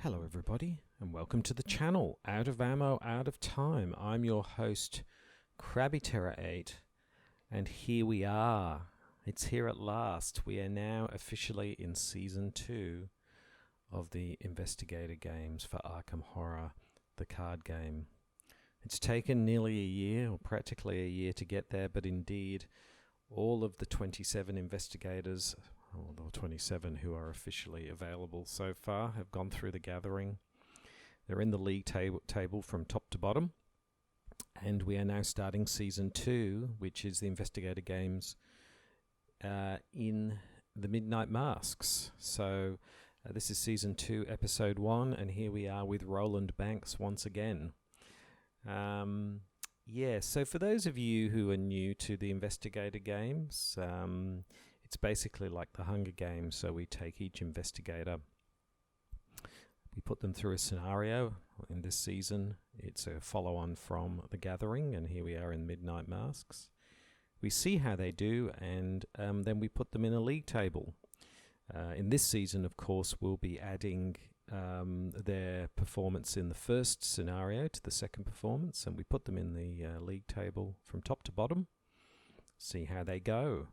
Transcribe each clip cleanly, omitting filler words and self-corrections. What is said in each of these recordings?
Hello everybody and welcome to the channel, Out of Ammo, Out of Time. I'm your host, Krabby Terror 8, and here we are. It's here at last. We are now officially in Season 2 of the Investigator Games for Arkham Horror, the card game. It's taken nearly a year, or practically a year, to get there, but indeed all of the 27 investigators, or the 27 who are officially available so far, have gone through the gathering. They're in the league table from top to bottom, and we are now starting Season 2, which is the Investigator Games in the Midnight Masks. So this is Season 2, Episode 1, and here we are with Roland Banks once again. So for those of you who are new to the Investigator Games, it's basically like the Hunger Games. So we take each investigator, we put them through a scenario. In this season, it's a follow-on from The Gathering, and here we are in Midnight Masks. We see how they do, and then we put them in a league table. In this season, of course, we'll be adding their performance in the first scenario to the second performance, and we put them in the league table from top to bottom, see how they go.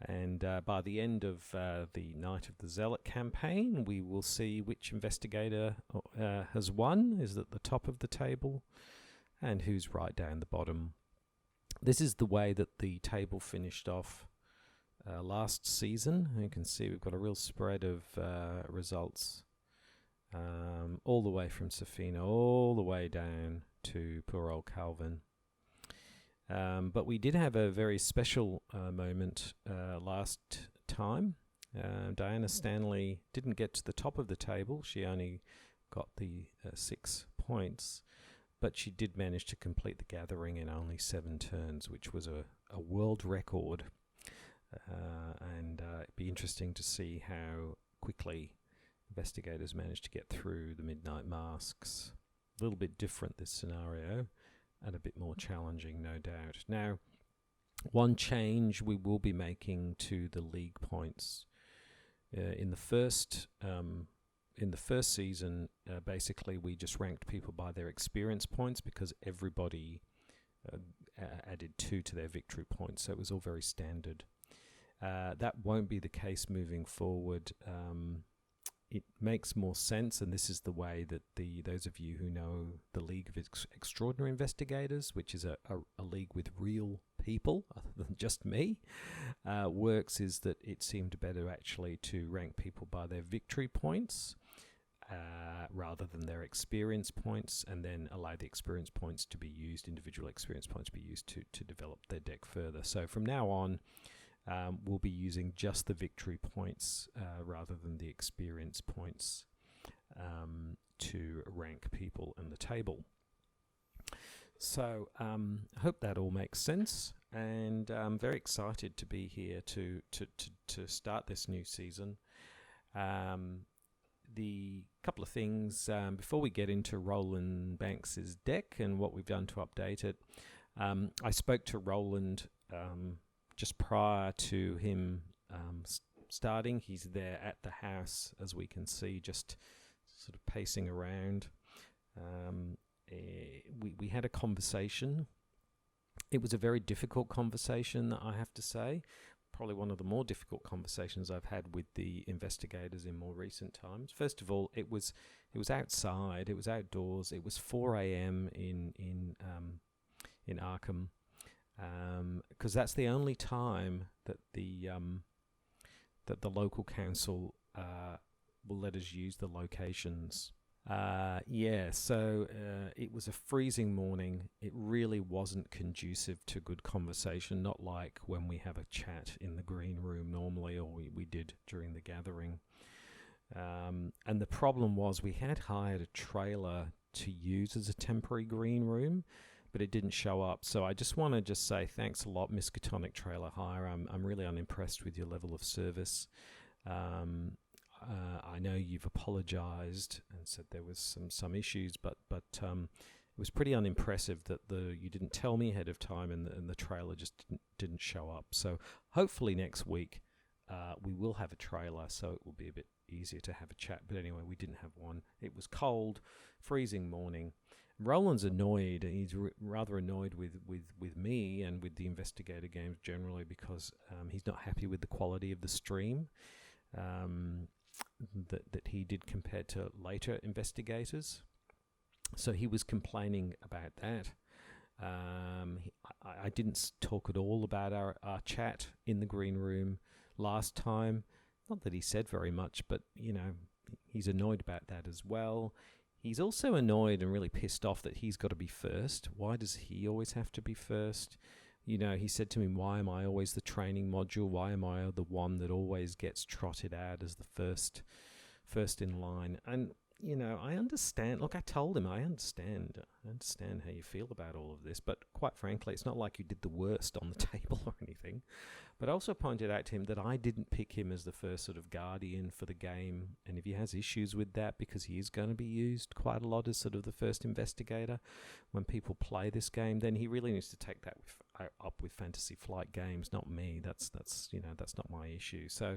And by the end of the Night of the Zealot campaign, we will see which investigator has won, is at the top of the table, and who's right down the bottom. This is the way that the table finished off last season. You can see we've got a real spread of results, all the way from Safina all the way down to poor old Calvin. But we did have a very special moment last time. Diana Stanley didn't get to the top of the table. She only got the 6 points, but she did manage to complete the gathering in only 7 turns, which was a world record. And it'd be interesting to see how quickly investigators managed to get through the Midnight Masks. A little bit different, this scenario, and a bit more challenging, no doubt. Now, one change we will be making to the league points. In the first season, basically we just ranked people by their experience points, because everybody added 2 to their victory points, so it was all very standard. That won't be the case moving forward. It makes more sense, and this is the way that those of you who know the League of Extraordinary Investigators, which is a league with real people other than just me, works, is that it seemed better actually to rank people by their victory points rather than their experience points, and then allow the experience points to be used, individual experience points to be used to develop their deck further. So from now on, we'll be using just the victory points rather than the experience points to rank people in the table. So I hope that all makes sense, and I'm very excited to be here to start this new season. The couple of things before we get into Roland Banks's deck and what we've done to update it. I spoke to Roland just prior to him starting. He's there at the house, as we can see, just sort of pacing around. We had a conversation. It was a very difficult conversation, I have to say. Probably one of the more difficult conversations I've had with the investigators in more recent times. First of all, it was outside. It was outdoors. It was 4 a.m. in Arkham. Because that's the only time that the local council will let us use the locations. So it was a freezing morning. It really wasn't conducive to good conversation, not like when we have a chat in the green room normally, or we did during the gathering. And the problem was we had hired a trailer to use as a temporary green room, but it didn't show up. So I just want to say thanks a lot, Miskatonic Trailer Hire. I'm really unimpressed with your level of service. I know you've apologized and said there was some issues, but it was pretty unimpressive that you didn't tell me ahead of time, and the trailer just didn't show up. So hopefully next week we will have a trailer, so it will be a bit easier to have a chat. But anyway, we didn't have one. It was cold, freezing morning. Roland's annoyed. He's rather annoyed with me and with the Investigator Games generally because he's not happy with the quality of the stream that he did compared to later investigators. So he was complaining about that. I didn't talk at all about our chat in the green room last time. Not that he said very much, but, you know, he's annoyed about that as well. He's also annoyed and really pissed off that he's got to be first. Why does he always have to be first? You know, he said to me, why am I always the training module? Why am I the one that always gets trotted out as the first in line? And, you know, I understand. Look, I told him I understand how you feel about all of this. But quite frankly, it's not like you did the worst on the table or anything. But I also pointed out to him that I didn't pick him as the first sort of guardian for the game. And if he has issues with that, because he is going to be used quite a lot as sort of the first investigator when people play this game, then he really needs to take that up with Fantasy Flight Games, not me. That's not my issue. So,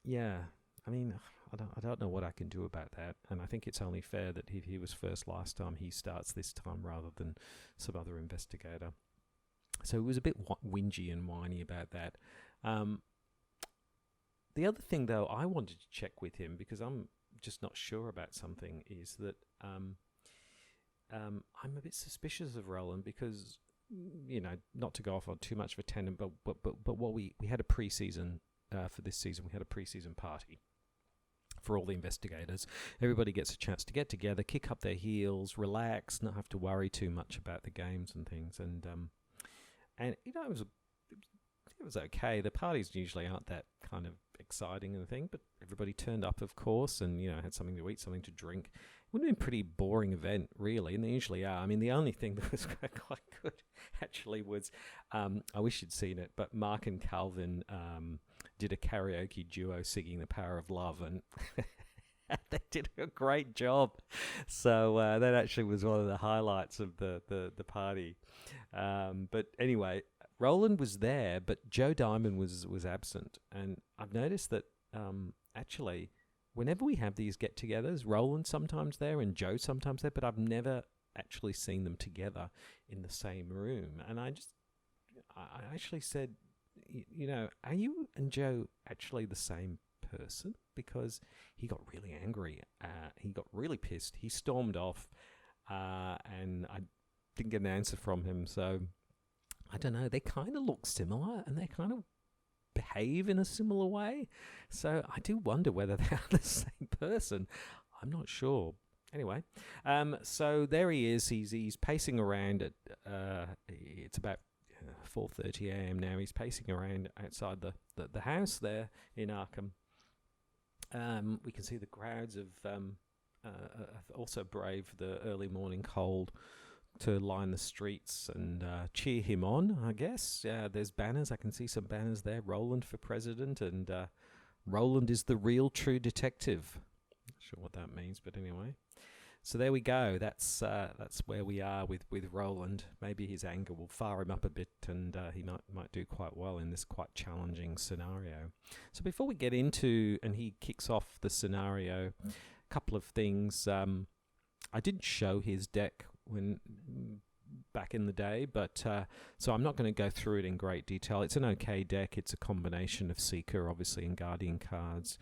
yeah, I mean, I don't know what I can do about that. And I think it's only fair that if he was first last time, he starts this time rather than some other investigator. So it was a bit whingy and whiny about that. The other thing, though, I wanted to check with him, because I'm just not sure about something, is that I'm a bit suspicious of Roland because, you know, not to go off on too much of a tangent, but what we had a pre-season for this season. We had a pre-season party for all the investigators. Everybody gets a chance to get together, kick up their heels, relax, not have to worry too much about the games and things. And you know, it was okay. The parties usually aren't that kind of exciting and thing, but everybody turned up, of course, and, you know, had something to eat, something to drink. It would have been a pretty boring event, really, and they usually are. I mean, the only thing that was quite good, actually, was, I wish you'd seen it, but Mark and Calvin did a karaoke duo singing The Power of Love, and they did a great job. So that actually was one of the highlights of the party. But anyway, Roland was there, but Joe Diamond was absent. And I've noticed that actually, whenever we have these get-togethers, Roland's sometimes there and Joe sometimes there, but I've never actually seen them together in the same room. And I actually said, you know, are you and Joe actually the same person? Because he got really angry. He got really pissed. He stormed off, and I didn't get an answer from him. So I don't know. They kind of look similar, and they kind of behave in a similar way. So I do wonder whether they are the same person. I'm not sure. Anyway, so there he is. He's pacing around at. It's about 4:30 a.m. now. He's pacing around outside the house there in Arkham. We can see the crowds have also braved the early morning cold to line the streets and cheer him on, I guess. There's banners. I can see some banners there. Roland for president, and Roland is the real true detective. Not sure what that means, but anyway. So there we go. That's where we are with Roland. Maybe his anger will fire him up a bit, and he might do quite well in this quite challenging scenario. So before we get into, and he kicks off the scenario, a couple of things. I didn't show his deck when back in the day, but so I'm not going to go through it in great detail. It's an okay deck. It's a combination of Seeker, obviously, and Guardian cards.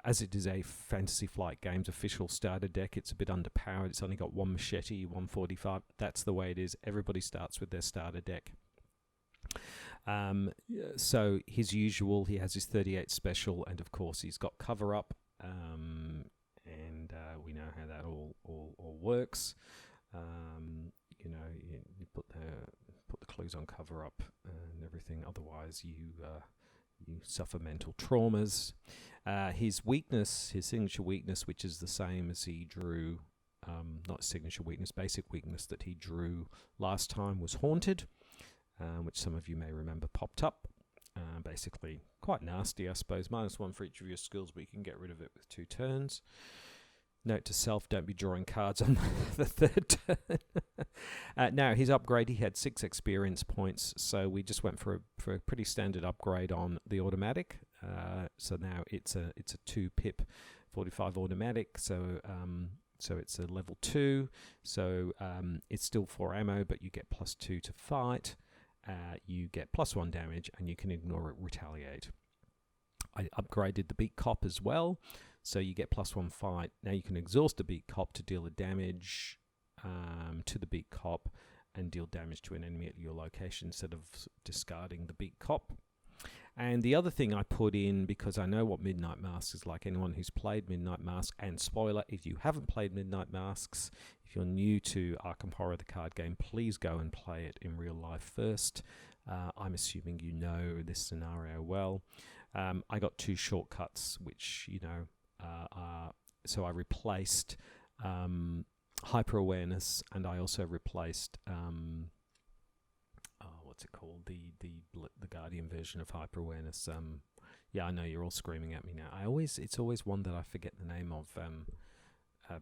As it is a Fantasy Flight Games official starter deck, it's a bit underpowered. It's only got one machete, 145. That's the way it is. Everybody starts with their starter deck. So his usual, he has his 38 special, and of course he's got cover up, and we know how that all works. You know, you put the clues on cover up and everything. Otherwise, you suffer mental traumas. His weakness, his signature weakness, which is the same as he drew, not signature weakness, basic weakness that he drew last time, was Haunted, which some of you may remember popped up. Basically, quite nasty, I suppose. -1 for each of your skills, but you can get rid of it with 2 turns. Note to self, don't be drawing cards on the 3rd turn. Now, his upgrade, he had 6 experience points, so we just went for a pretty standard upgrade on the automatic. So now it's a 2 pip 45 automatic. So it's a level 2. So it's still 4 ammo, but you get +2 to fight. You get +1 damage, and you can ignore it, retaliate. I upgraded the beat cop as well, so you get +1 fight. Now you can exhaust a beat cop to deal a damage to the beat cop and deal damage to an enemy at your location instead of discarding the beat cop. And the other thing I put in, because I know what Midnight Masks is like, anyone who's played Midnight Masks, and spoiler, if you haven't played Midnight Masks, if you're new to Arkham Horror, the card game, please go and play it in real life first. I'm assuming you know this scenario well. I got 2 shortcuts, which, so I replaced hyper-awareness, and I also replaced... what's it called? The Guardian version of hyper awareness. Yeah, I know you're all screaming at me now. It's always one that I forget the name of.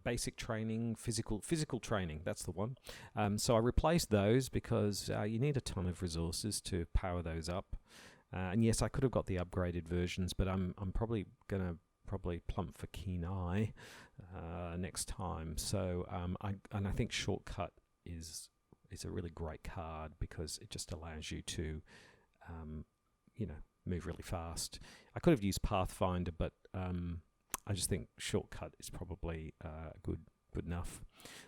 Basic training, physical training. That's the one. So I replaced those because you need a ton of resources to power those up. And yes, I could have got the upgraded versions, but I'm probably gonna plump for Keen Eye next time. So I think Shortcut is a really great card because it just allows you to, move really fast. I could have used Pathfinder, but I just think Shortcut is probably good enough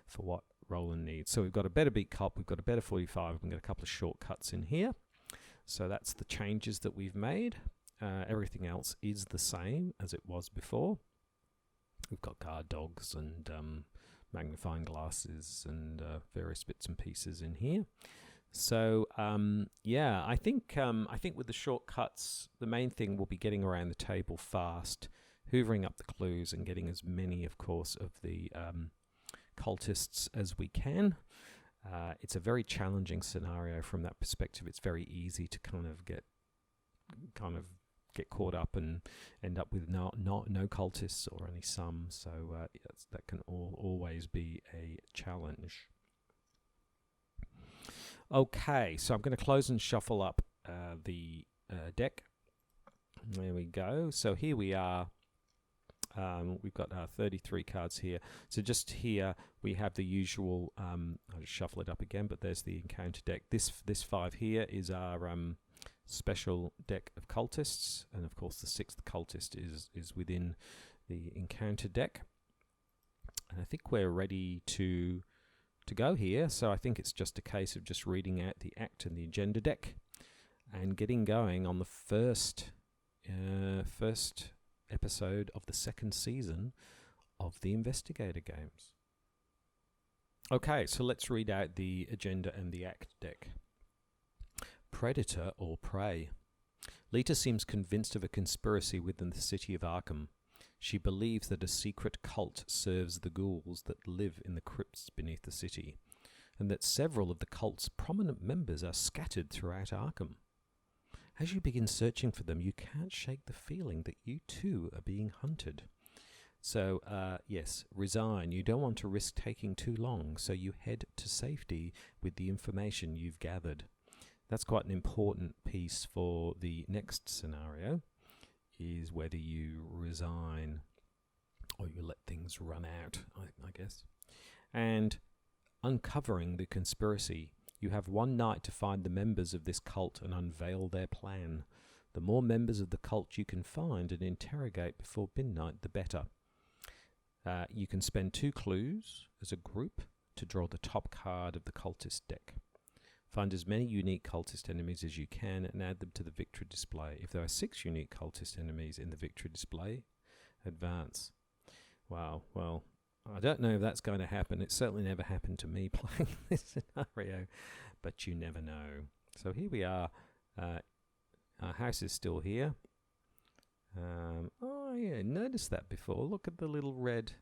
for what Roland needs. So we've got a better beat cop, we've got a better 45, we've got a couple of shortcuts in here. So that's the changes that we've made. Everything else is the same as it was before. We've got guard dogs and magnifying glasses and various bits and pieces in here. So I think with the shortcuts, the main thing will be getting around the table fast, hoovering up the clues, and getting as many, of course, of the cultists as we can. It's a very challenging scenario from that perspective. It's very easy to kind of get caught up and end up with no cultists or only some. So that can always be a challenge. Okay, so I'm going to close and shuffle up the deck. There we go. So here we are. We've got 33 cards here. So just here we have the usual. I'll just shuffle it up again, but there's the encounter deck. This 5 here is our special deck of cultists, and of course the 6th cultist is within the encounter deck. And I think we're ready to go here. So I think it's just a case of just reading out the act and the agenda deck and getting going on the first episode of the 2nd season of the Investigator Games. Okay, so let's read out the agenda and the act deck. Predator or prey. Lita seems convinced of a conspiracy within the city of Arkham. She believes that a secret cult serves the ghouls that live in the crypts beneath the city, and that several of the cult's prominent members are scattered throughout Arkham. As you begin searching for them, you can't shake the feeling that you too are being hunted. So, yes, resign. You don't want to risk taking too long, so you head to safety with the information you've gathered. That's quite an important piece for the next scenario, is whether you resign or you let things run out, I guess. And uncovering the conspiracy. You have one night to find the members of this cult and unveil their plan. The more members of the cult you can find and interrogate before midnight, the better. You can spend 2 clues as a group to draw the top card of the cultist deck. Find as many unique cultist enemies as you can and add them to the victory display. If there are 6 unique cultist enemies in the victory display, advance. Wow, well, I don't know if that's going to happen. It certainly never happened to me playing this scenario, but you never know. So here we are. Our house is still here. Oh yeah, noticed that before. Look at the little red.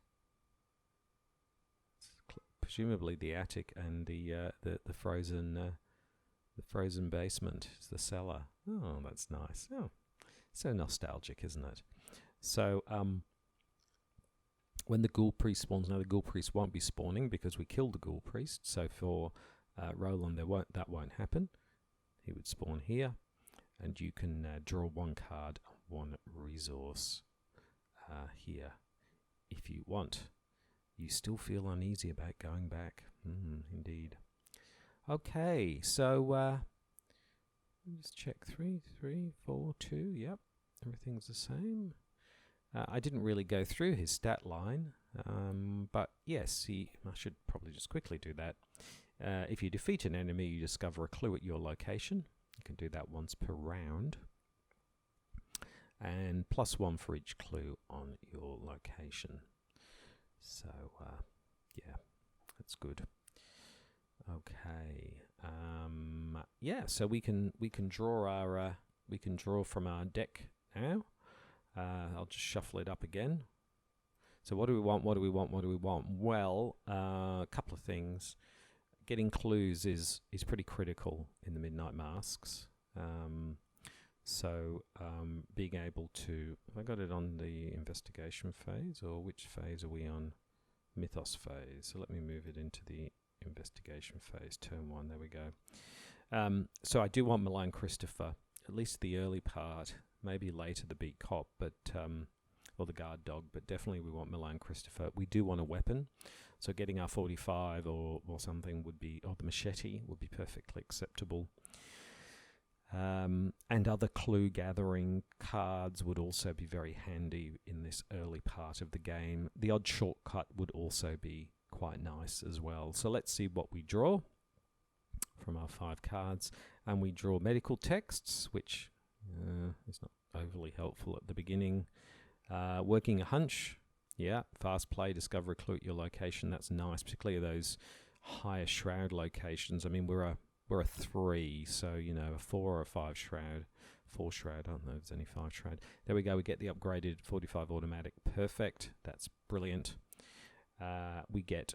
Presumably the attic and the frozen basement is the cellar. Oh, that's nice. Oh, so nostalgic, isn't it? So when the ghoul priest spawns, now the ghoul priest won't be spawning because we killed the ghoul priest. So for Roland, that won't happen. He would spawn here, and you can draw 1 card one resource here if you want. You still feel uneasy about going back. Indeed. Okay, so just check 3, 3, 4, 2. Yep, everything's the same. I didn't really go through his stat line, but yes, I should probably just quickly do that. If you defeat an enemy, you discover a clue at your location. You can do that once per round. And +1 for each clue on your location. So, yeah, that's good. Okay. Yeah, so we can draw our we can draw from our deck now. I'll just shuffle it up again. So what do we want? What do we want? What do we want? Well, a couple of things. Getting clues is pretty critical in the Midnight Masks. So being able to, have I got it on the investigation phase, or which phase are we on? Mythos phase. So let me move it into the investigation phase, turn 1. There we go. So I do want Malign Christopher, at least the early part, maybe later the beat cop, but or the guard dog, but definitely we want Malign Christopher. We do want a weapon, so getting our 45 or something would be, or the machete would be perfectly acceptable. And other clue gathering cards would also be very handy in this early part of the game. The odd shortcut would also be quite nice as well. So let's see what we draw from our 5 cards. And we draw medical texts, which is not overly helpful at the beginning. Working a hunch, yeah, fast play, discover a clue at your location. That's nice, particularly those higher shroud locations. I mean, we're a 3, so, you know, a 4 or a 5 shroud. 4 shroud, I don't know if there's any 5 shroud. There we go, we get the upgraded 45 automatic. Perfect, that's brilliant. We get,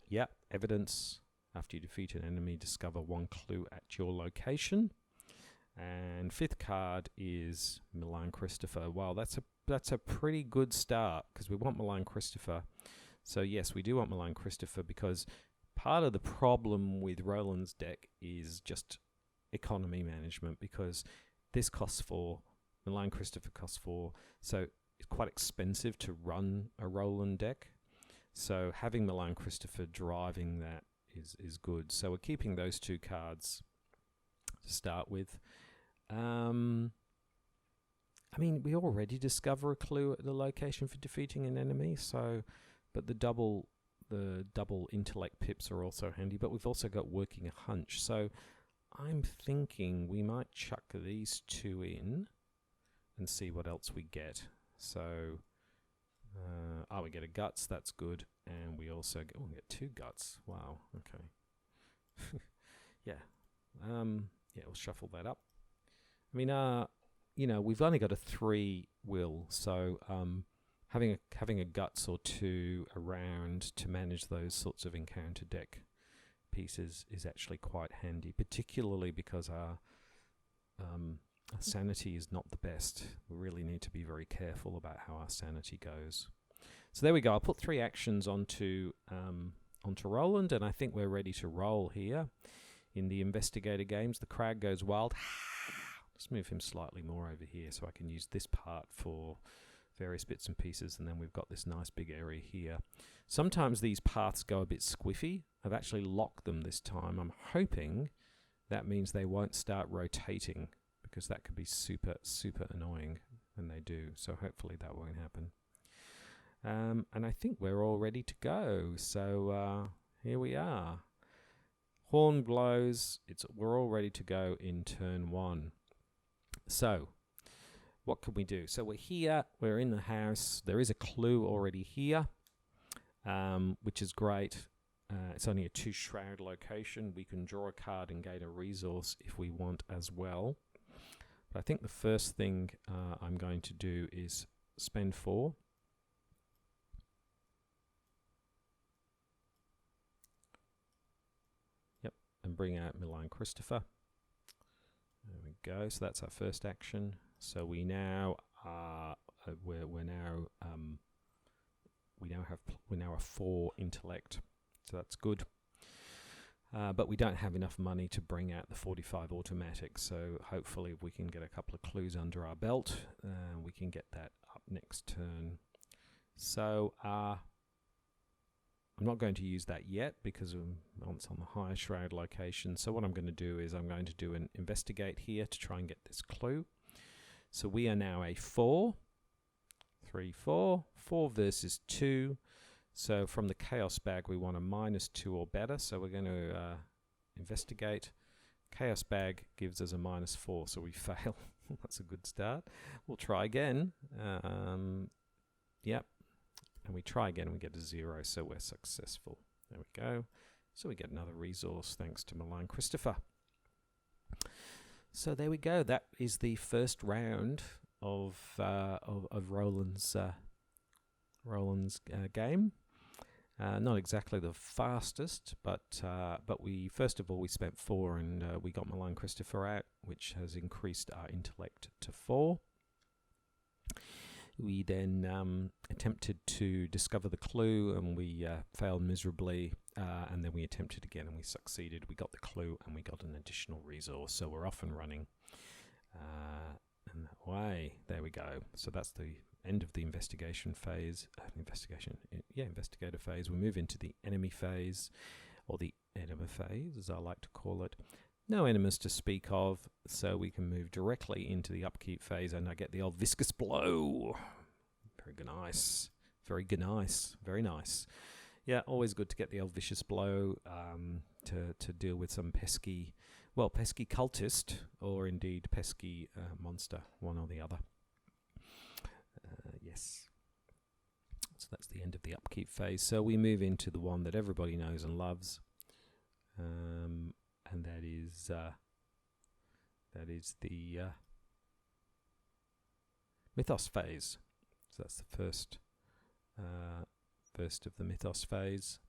yeah, evidence. After you defeat an enemy, discover 1 clue at your location. And 5th card is Malign Christopher. Wow, that's a pretty good start, because we want Malign Christopher. So yes, we do want Malign Christopher, because part of the problem with Roland's deck is just economy management, because this costs 4, Malign Christopher costs 4, so it's quite expensive to run a Roland deck. So having Malign Christopher driving that is good. So we're keeping those 2 cards to start with. I mean, we already discover a clue at the location for defeating an enemy, so, but the double intellect pips are also handy, but we've also got working a hunch. So I'm thinking we might chuck these 2 in and see what else we get. So, we get a guts, that's good, and we also get, we get 2 guts. Wow, okay. Yeah. Yeah, we'll shuffle that up. I mean, you know, we've only got a 3 will, so having a guts or 2 around to manage those sorts of encounter deck pieces is actually quite handy, particularly because our sanity is not the best. We really need to be very careful about how our sanity goes. So there we go. I'll put 3 actions onto Roland, and I think we're ready to roll here. In the Investigator Games, the crowd goes wild. Let's move him slightly more over here so I can use this part for various bits and pieces, and then we've got this nice big area here. Sometimes these paths go a bit squiffy. I've actually locked them this time. I'm hoping that means they won't start rotating, because that could be super, super annoying when they do. So hopefully that won't happen. And I think we're all ready to go. So here we are. Horn blows. We're all ready to go in turn 1. So what can we do? So we're here. We're in the house. There is a clue already here, which is great. It's only a 2 shroud location. We can draw a card and gain a resource if we want as well. But I think the first thing I'm going to do is spend 4. And bring out Malign Christopher. There we go. So that's our first action. So we now are we now have 4 intellect. So that's good. but we don't have enough money to bring out the 45 automatic, so hopefully if we can get a couple of clues under our belt, we can get that up next turn. So I'm not going to use that yet because it's on the higher shroud location. So what I'm going to do is I'm going to do an investigate here to try and get this clue. So we are now a 4, 3, 4, 4 versus 2. So from the chaos bag we want a -2 or better, so we're going to investigate. Chaos bag gives us a -4, so we fail. That's a good start. We'll try again. Yep. And we try again and we get a 0, so we're successful. There we go. So we get another resource thanks to Malign Christopher. So there we go. That is the first round of Roland's game. Not exactly the fastest, but we first of all we spent 4 and we got Malign Christopher out, which has increased our intellect to 4. We then attempted to discover the clue and we failed miserably, and then we attempted again and we succeeded. We got the clue and we got an additional resource, so we're off and running. And that way, there we go. So that's the end of the investigation phase. Investigator phase. We move into the enemy phase, or the enema phase, as I like to call it. No enemies to speak of, so we can move directly into the upkeep phase, and I get the old viscous blow. Very nice. Very nice. Very nice. Yeah, always good to get the old vicious blow to deal with some pesky cultist, or indeed pesky monster, one or the other. Yes. So that's the end of the upkeep phase. So we move into the one that everybody knows and loves. And that is the mythos phase. So that's the first of the mythos phase.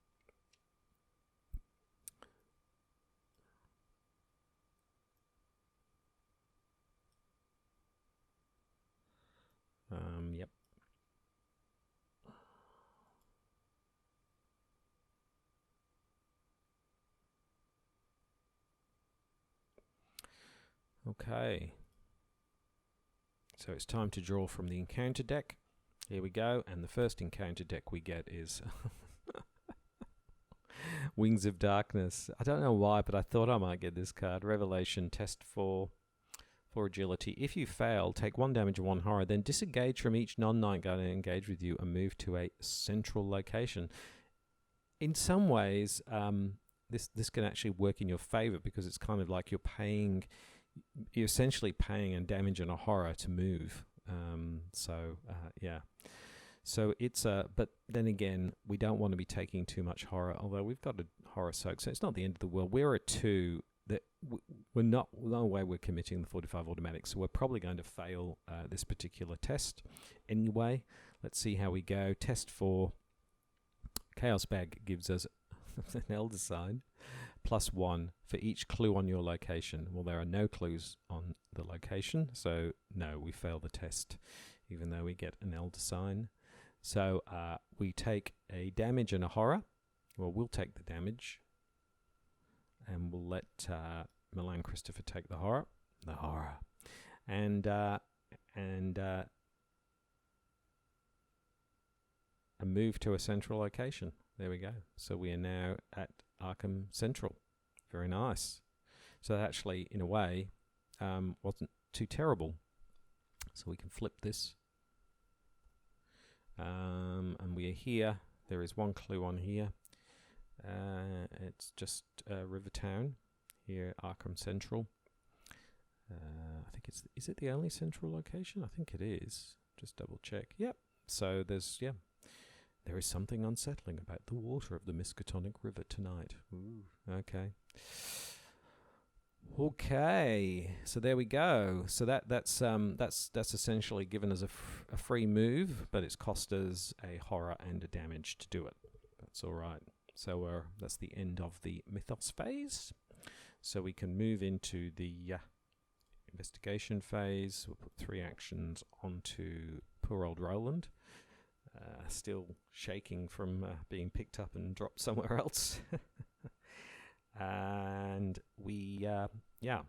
Yep. Okay, so it's time to draw from the encounter deck. Here we go, and the first encounter deck we get is Wings of Darkness. I don't know why, but I thought I might get this card. Revelation, test for agility. If you fail, take 1 damage and 1 horror, then disengage from each non-night guard and engage with you and move to a central location. In some ways, this can actually work in your favor, because it's kind of like you're essentially paying a damage and a horror to move. Yeah. So it's but then again, we don't want to be taking too much horror, although we've got a horror soak, so it's not the end of the world. We're a 2 that we're not, no way we're committing the 45 automatic, so we're probably going to fail this particular test anyway. Let's see how we go. Test 4. Chaos Bag gives us an Elder Sign. +1 for each clue on your location. Well, there are no clues on the location, so no, we fail the test, even though we get an Elder Sign. So we take a damage and a horror. Well, we'll take the damage, and we'll let Malign Christopher take the horror. And move to a central location. There we go. So we are now at Arkham Central. Very nice. So that actually, in a way, wasn't too terrible. So we can flip this. And we are here. There is one clue on here. It's just Rivertown here, Arkham Central. I think is it the only central location? I think it is. Just double check. Yep. So there is something unsettling about the water of the Miskatonic River tonight. Ooh, okay. Okay, so there we go. So that's essentially given us a free move, but it's cost us a horror and a damage to do it. That's all right. So that's the end of the mythos phase. So we can move into the investigation phase. We'll put 3 actions onto poor old Roland. Still shaking from being picked up and dropped somewhere else. And we,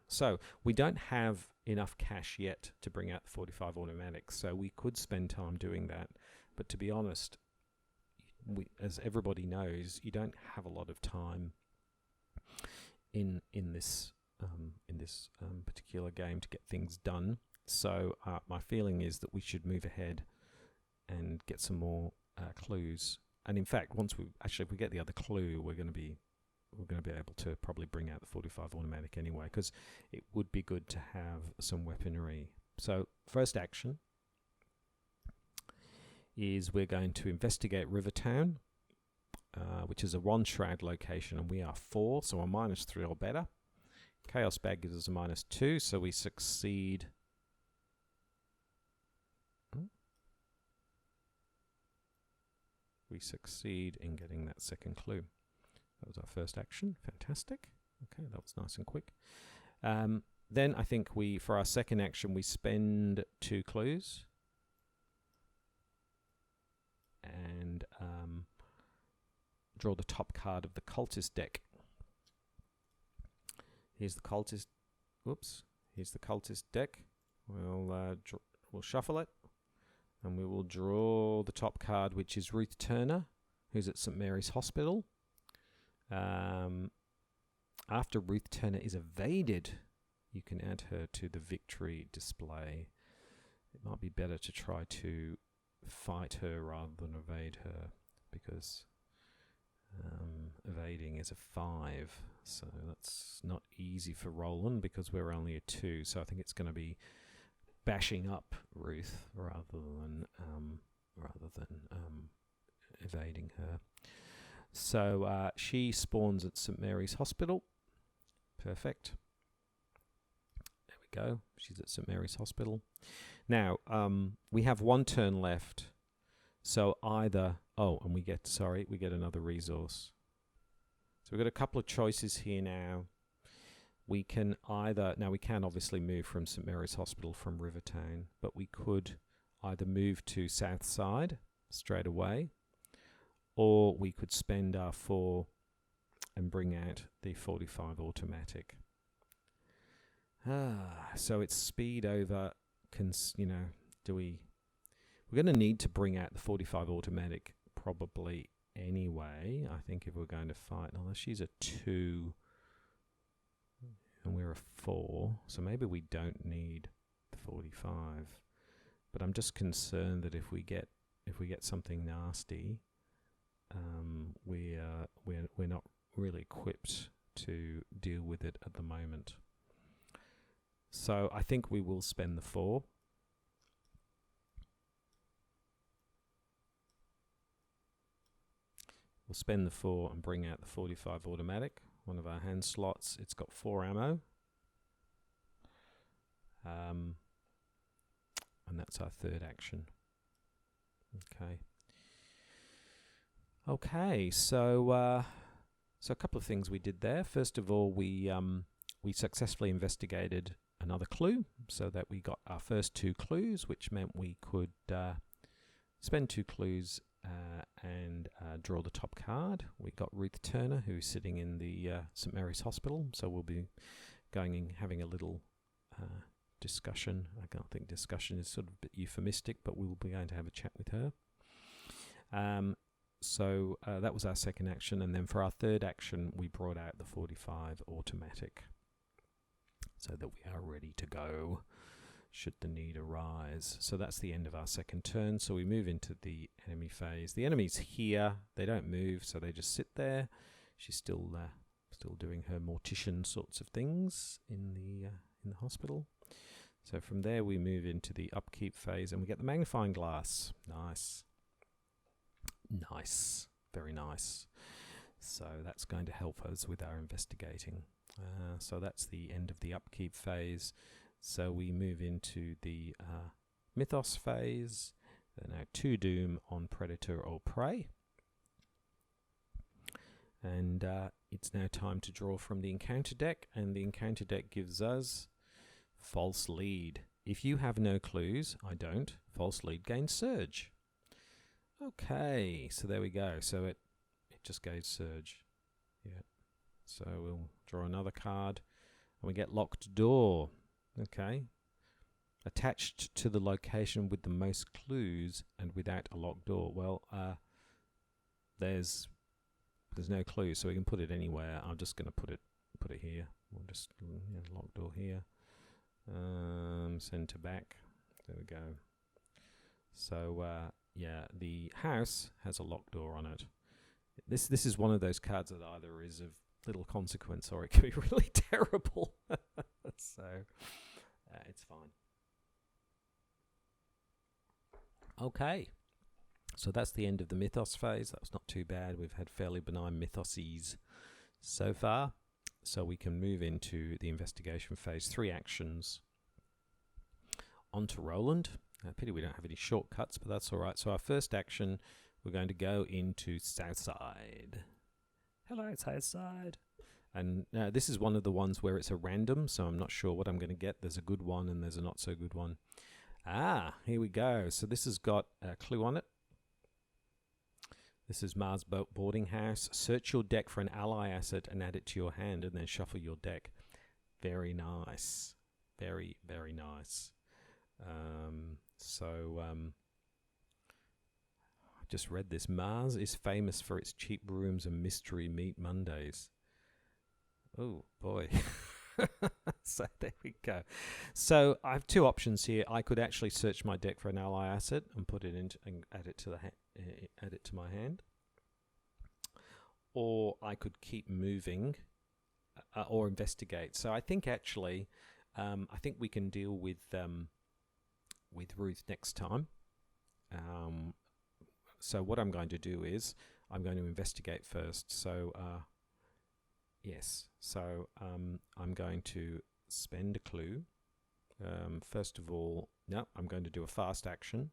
so we don't have enough cash yet to bring out the 45 automatic, so we could spend time doing that. But to be honest, as everybody knows, you don't have a lot of time in this particular game to get things done. So my feeling is that we should move ahead and get some more clues. And in fact, if we get the other clue, we're going to be able to probably bring out the 45 automatic anyway, because it would be good to have some weaponry. So first action is we're going to investigate Rivertown, which is a one-shroud location, and we are 4, so a -3 or better. Chaos Bag gives us a -2, so we succeed. We succeed in getting that second clue. That was our first action. Fantastic. Okay, that was nice and quick. Then I think for our second action, we spend 2 clues. And draw the top card of the Cultist deck. Here's the Cultist. Whoops. Here's the Cultist deck. We'll shuffle it, and we will draw the top card, which is Ruth Turner, who's at St Mary's Hospital. After Ruth Turner is evaded, you can add her to the victory display. It might be better to try to fight her rather than evade her, because evading is a 5, so that's not easy for Roland because we're only a 2. So I think it's going to be bashing up Ruth rather than evading her. So she spawns at St Mary's Hospital. Perfect. There we go. She's at St Mary's Hospital. Now, we have 1 turn left. So either... Oh, and we get another resource. So we've got a couple of choices here now. We can either... Now, we can obviously move from St Mary's Hospital from Rivertown, but we could either move to Southside straight away, or we could spend our 4 and bring out the 45 automatic. So it's speed over... We're going to need to bring out the 45 automatic probably anyway, I think, if we're going to fight. Unless she's a 2 and we're a 4, so maybe we don't need the 45. But I'm just concerned that if we get something nasty, we're not really equipped to deal with it at the moment. So I think we will spend the 4. We'll spend the 4 and bring out the 45 automatic, one of our hand slots. It's got 4 ammo. And that's our third action. Okay, so a couple of things we did there. First of all, we successfully investigated another clue, so that we got our first 2 clues, which meant we could spend 2 clues and draw the top card. We got Ruth Turner, who's sitting in the St Mary's Hospital, so we'll be having a little discussion. I don't think discussion is sort of a bit euphemistic, but we will be going to have a chat with her. So that was our second action, and then for our third action, we brought out the 45 automatic, so that we are ready to go should the need arise. So that's the end of our second turn. So we move into the enemy phase. The enemy's here. They don't move, so they just sit there. She's still doing her mortician sorts of things in the hospital. So from there we move into the upkeep phase, and we get the magnifying glass. Nice. Nice. Very nice. So that's going to help us with our investigating. So that's the end of the upkeep phase. So we move into the mythos phase. Now 2 doom on predator or prey. And it's now time to draw from the encounter deck, and the encounter deck gives us false lead. If you have no clues, I don't, false lead gains surge. Okay, so there we go. So it just gave surge. Yeah. So we'll draw another card, and we get locked door. Okay. Attached to the location with the most clues and without a locked door. Well, there's no clue, so we can put it anywhere. I'm just going to put it here. We'll just locked door here. Center back. There we go. So yeah, the house has a locked door on it. This is one of those cards that either is of little consequence or it can be really terrible. So it's fine. Okay, so that's the end of the mythos phase. That was not too bad. We've had fairly benign mythoses so far. So we can move into the investigation phase. 3 actions. On to Roland. Pity we don't have any shortcuts, but that's all right. So our first action, we're going to go into Southside. Hello, Southside. And this is one of the ones where it's a random, so I'm not sure what I'm going to get. There's a good one and there's a not so good one. Here we go. So this has got a clue on it. This is Mars Boarding House. Search your deck for an ally asset and add it to your hand, and then shuffle your deck. Very nice. Very, very nice. I just read this. Mars is famous for its cheap rooms and mystery meat Mondays. Oh, boy. So there we go. So I have 2 options here. I could actually search my deck for an ally asset and put it into and add it to my hand, or I could keep moving or investigate. So I think actually, I think we can deal with Ruth next time. So what I'm going to do is I'm going to investigate first. So yes. So I'm going to spend a clue. First of all, I'm going to do a fast action,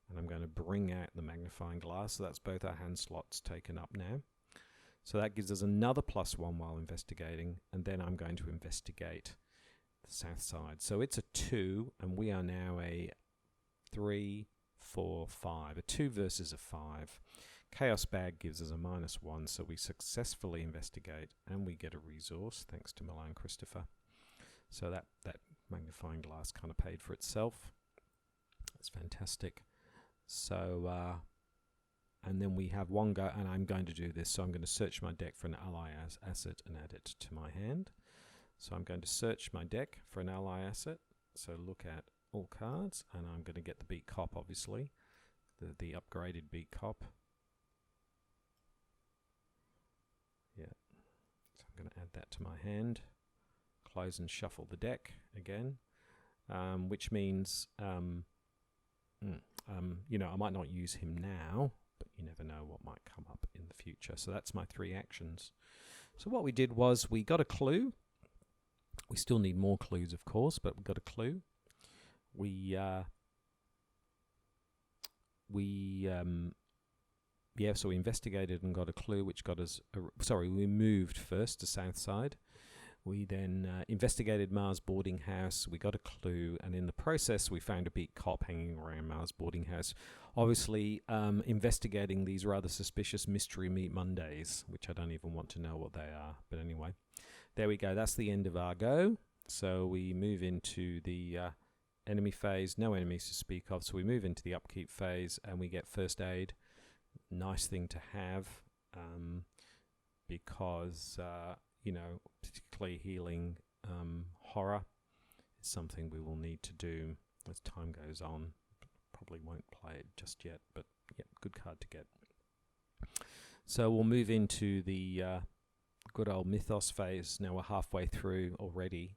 and I'm going to bring out the magnifying glass. So that's both our hand slots taken up now. So that gives us another +1 while investigating, and then I'm going to investigate the south side. So it's a 2, and we are now a 3, 4, 5. A 2 versus a 5. Chaos bag gives us a -1, so we successfully investigate and we get a resource thanks to Milan Christopher. So that magnifying glass kind of paid for itself. That's fantastic. So and then we have 1 go, and I'm going to do this. So I'm going to search my deck for an ally asset and add it to my hand. So I'm going to search my deck for an ally asset. So look at all cards, and I'm going to get the beat cop, obviously, the upgraded beat cop. Yeah, so I'm going to add that to my hand, close and shuffle the deck again, which means, you know, I might not use him now, but you never know what might come up in the future. So that's my 3 actions. So what we did was we got a clue. We still need more clues, of course, but we got a clue. So we investigated and got a clue, which got us... we moved first to Southside. We then investigated Mars Boarding House. We got a clue, and in the process, we found a beat cop hanging around Mars Boarding House. Obviously, investigating these rather suspicious mystery meat Mondays, which I don't even want to know what they are. But anyway, there we go. That's the end of our go. So we move into the enemy phase. No enemies to speak of. So we move into the upkeep phase, and we get first aid. Nice thing to have, because you know, particularly healing horror is something we will need to do as time goes on. Probably won't play it just yet, but yeah, good card to get. So we'll move into the good old mythos phase. Now we're halfway through already.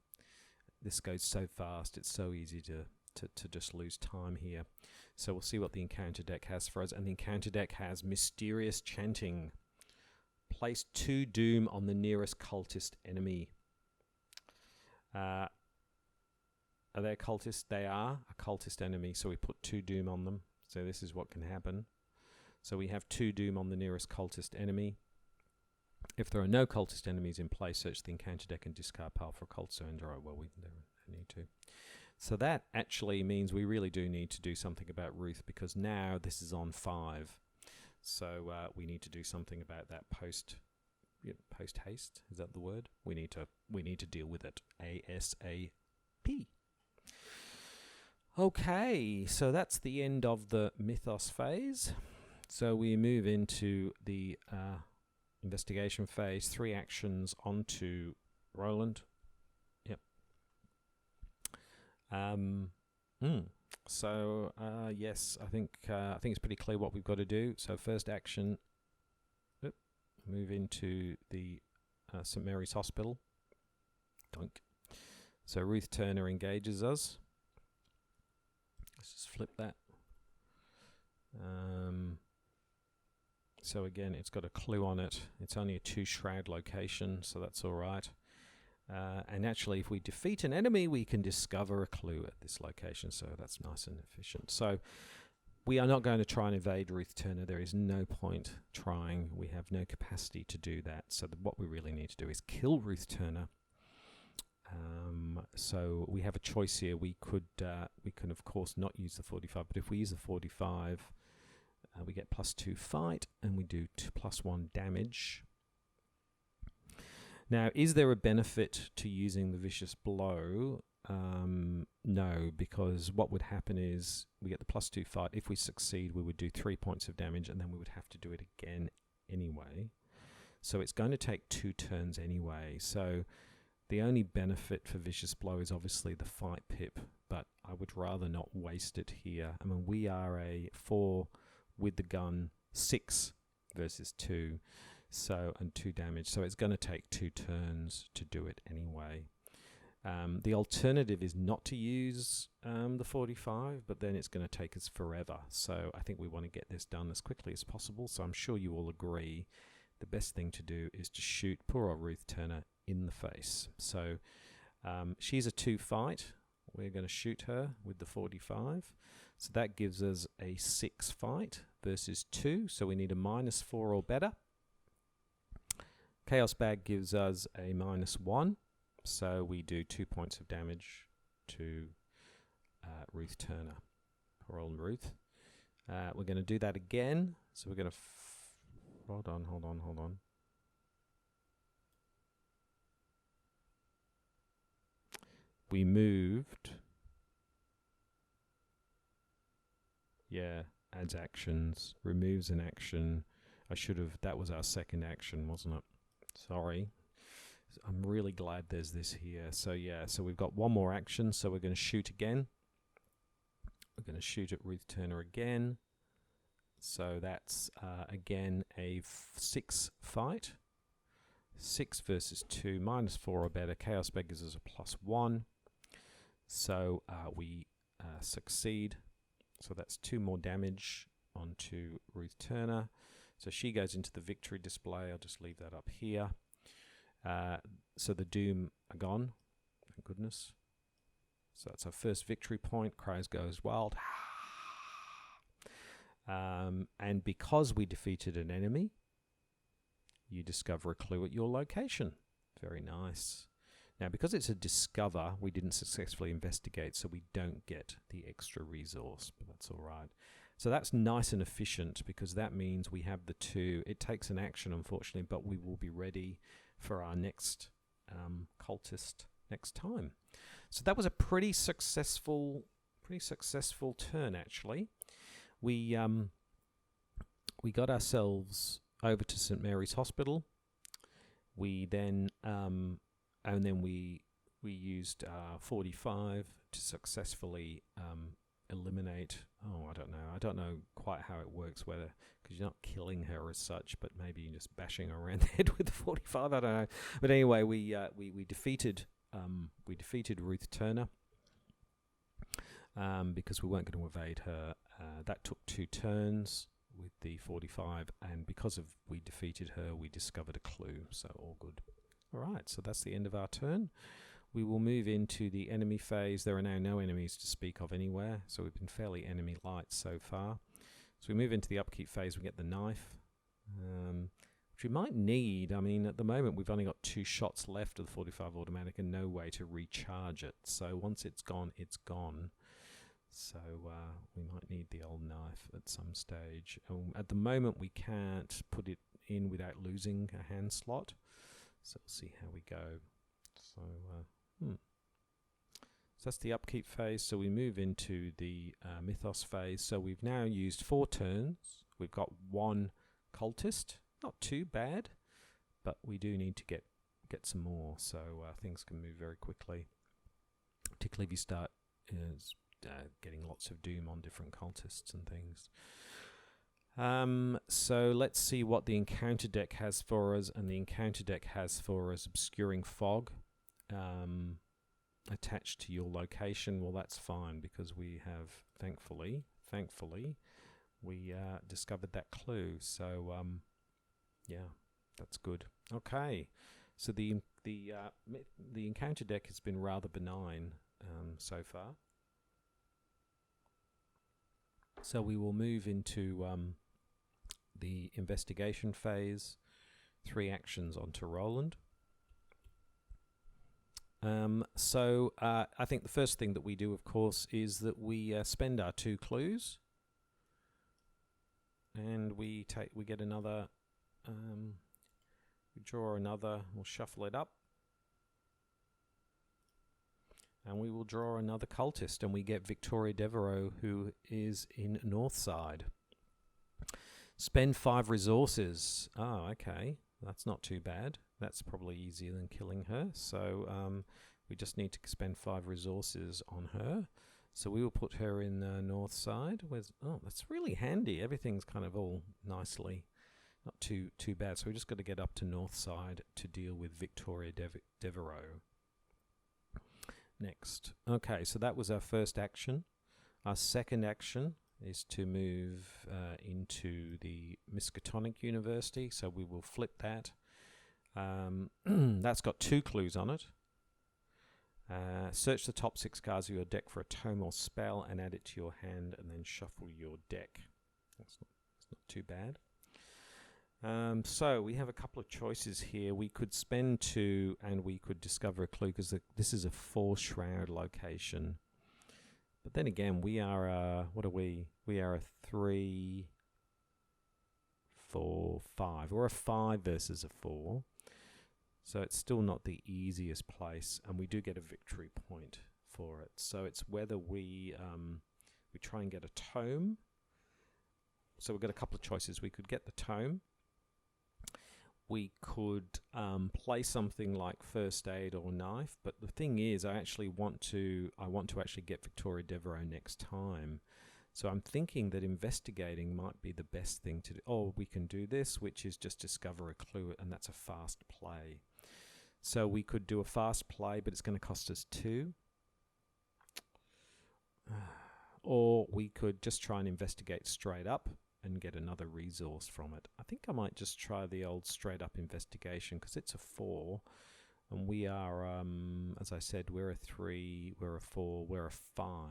This goes so fast, it's so easy to just lose time here. So we'll see what the encounter deck has for us. And the encounter deck has Mysterious Chanting. Place 2 doom on the nearest cultist enemy. Are they a cultist? They are a cultist enemy, so we put 2 doom on them. So this is what can happen. So we have 2 doom on the nearest cultist enemy. If there are no cultist enemies in play, search the encounter deck and discard pile for a cultist and draw. Well, we don't need to. So that actually means we really do need to do something about Ruth, because now this is on 5. So we need to do something about that post post haste. Is that the word? We need to deal with it ASAP. Okay, so that's the end of the mythos phase. So we move into the investigation phase. 3 actions onto Roland. Yep. So yes, I think it's pretty clear what we've got to do. So first action, move into the St Mary's Hospital. Dunk. So Ruth Turner engages us. Let's just flip that. So again, it's got a clue on it. It's only a 2 shroud location, so that's all right. And actually, if we defeat an enemy, we can discover a clue at this location, so that's nice and efficient. So we are not going to try and evade Ruth Turner. There is no point trying. We have no capacity to do that. So what we really need to do is kill Ruth Turner. So we have a choice here. We can of course not use the 45, but if we use the 45, we get +2 fight, and we do +1 damage. Now, is there a benefit to using the vicious blow? No, because what would happen is we get the +2 fight. If we succeed, we would do 3 points of damage, and then we would have to do it again anyway. So it's going to take 2 turns anyway. So the only benefit for vicious blow is obviously the fight pip, but I would rather not waste it here. I mean, we are a 4 with the gun, 6 versus 2. So, and 2 damage. So it's going to take 2 turns to do it anyway. The alternative is not to use the 45, but then it's going to take us forever. So I think we want to get this done as quickly as possible. So I'm sure you all agree the best thing to do is to shoot poor old Ruth Turner in the face. So she's a 2 fight. We're going to shoot her with the 45. So that gives us a 6 fight versus 2. So we need a -4 or better. Chaos Bag gives us a -1, so we do 2 points of damage to Ruth Turner. Poor old Ruth. We're going to do that again, so we're going to... Hold on. We moved... Yeah, adds actions, removes an action. That was our second action, wasn't it? Sorry. I'm really glad there's this here. So yeah, so we've got one more action, so we're going to shoot again. We're going to shoot at Ruth Turner again. So that's again a 6 fight. 6 versus 2, -4 or better. Chaos Bag gives us a +1. So we succeed. So that's 2 more damage onto Ruth Turner. So she goes into the victory display. I'll just leave that up here. So the Doom are gone. Thank goodness. So that's our first victory point. Crows goes wild. And because we defeated an enemy, you discover a clue at your location. Very nice. Now, because it's a discover, we didn't successfully investigate, so we don't get the extra resource, but that's all right. So that's nice and efficient, because that means we have the 2. It takes an action, unfortunately, but we will be ready for our next cultist next time. So that was a pretty successful turn, actually. We got ourselves over to St Mary's Hospital. We then we used 45 to successfully eliminate. Oh, I don't know quite how it works, whether because you're not killing her as such, but maybe you're just bashing her around the head with the 45. I don't know. But anyway, we defeated Ruth Turner because we weren't going to evade her. That took 2 turns with the 45, and because we defeated her, we discovered a clue. So all good. All right, so that's the end of our turn. We will move into the enemy phase. There are now no enemies to speak of anywhere, so we've been fairly enemy light so far. So we move into the upkeep phase. We get the knife, which we might need. I mean, at the moment, we've only got 2 shots left of the 45 automatic and no way to recharge it. So once it's gone, it's gone. So we might need the old knife at some stage. At the moment, we can't put it in without losing a hand slot. So we'll see how we go. So, so that's the upkeep phase. So we move into the mythos phase. So we've now used 4 turns. We've got 1 cultist. Not too bad, but we do need to get some more. So things can move very quickly, particularly if you start getting lots of doom on different cultists and things. So let's see what the encounter deck has for us. And the encounter deck has for us Obscuring Fog attached to your location. Well, that's fine because we have, thankfully, we discovered that clue. So yeah, that's good. Okay, so the encounter deck has been rather benign so far. So we will move into the investigation phase. 3 actions onto Roland. So I think the first thing that we do, of course, is that we spend our 2 clues, and we get another. We draw another. We'll shuffle it up, and we will draw another cultist, and we get Victoria Devereaux, who is in Northside. Spend 5 resources. Oh, okay. That's not too bad. That's probably easier than killing her. So we just need to spend 5 resources on her. So we will put her in Northside. Oh, that's really handy. Everything's kind of all nicely, not too bad. So we just got to get up to Northside to deal with Victoria Devereaux. Next. Okay, so that was our first action. Our second action is to move into the Miskatonic University. So we will flip that. That's got 2 clues on it. Search the top 6 cards of your deck for a tome or spell and add it to your hand, and then shuffle your deck. That's not too bad. So we have a couple of choices here. We could spend 2 and we could discover a clue, because this is a 4 shroud location. But then again, we are, what are we? We are a 3, 4, 5. We're a 5 versus a 4. So it's still not the easiest place, and we do get a victory point for it. So it's whether we try and get a tome. So we've got a couple of choices. We could get the tome. We could play something like First Aid or Knife, but the thing is, I want to actually get Victoria Devereaux next time. So I'm thinking that investigating might be the best thing to do. Oh, we can do this, which is just discover a clue, and that's a fast play. So we could do a fast play, but it's going to cost us 2. Or we could just try and investigate straight up and get another resource from it. I think I might just try the old straight up investigation, because it's a 4, and we are, as I said, we're a 3, we're a 4, we're a 5.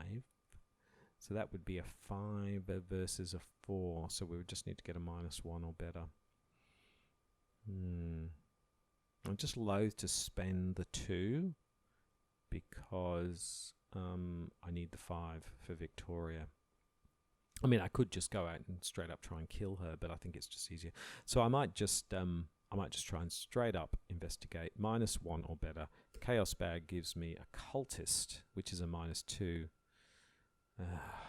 So that would be a 5 versus a 4. So we would just need to get a -1 or better. I'm just loath to spend the 2 because I need the 5 for Victoria. I mean, I could just go out and straight up try and kill her, but I think it's just easier. So I might just try and straight up investigate, -1 or better. Chaos Bag gives me a cultist, which is a -2.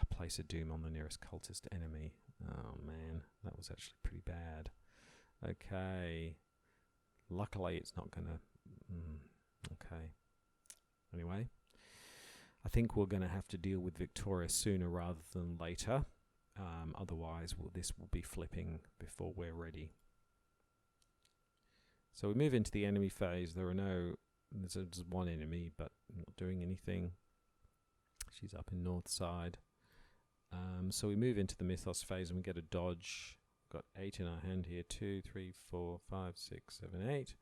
Place a doom on the nearest cultist enemy. Oh man, that was actually pretty bad. Okay. Luckily, it's not gonna. Okay. Anyway, I think we're going to have to deal with Victoria sooner rather than later. Otherwise, this will be flipping before we're ready. So we move into the enemy phase. There's 1 enemy, but not doing anything. She's up in Northside. So we move into the Mythos phase and we get a dodge. We've got 8 in our hand here. 2, 3, 4, 5, 6, 7, 8.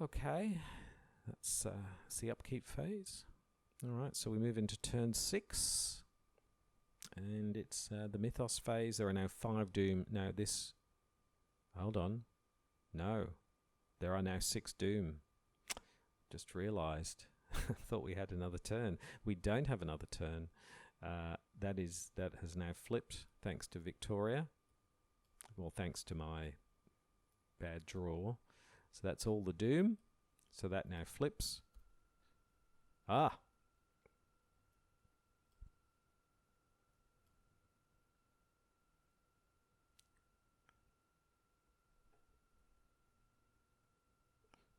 Okay. That's the upkeep phase. Alright, so we move into turn 6. And it's the Mythos phase. There are now 5 doom. Now this... Hold on. No. There are now 6 doom. Just realised. Thought we had another turn. We don't have another turn. That has now flipped thanks to Victoria. well, thanks to my bad draw. So that's all the doom. So that now flips. Ah.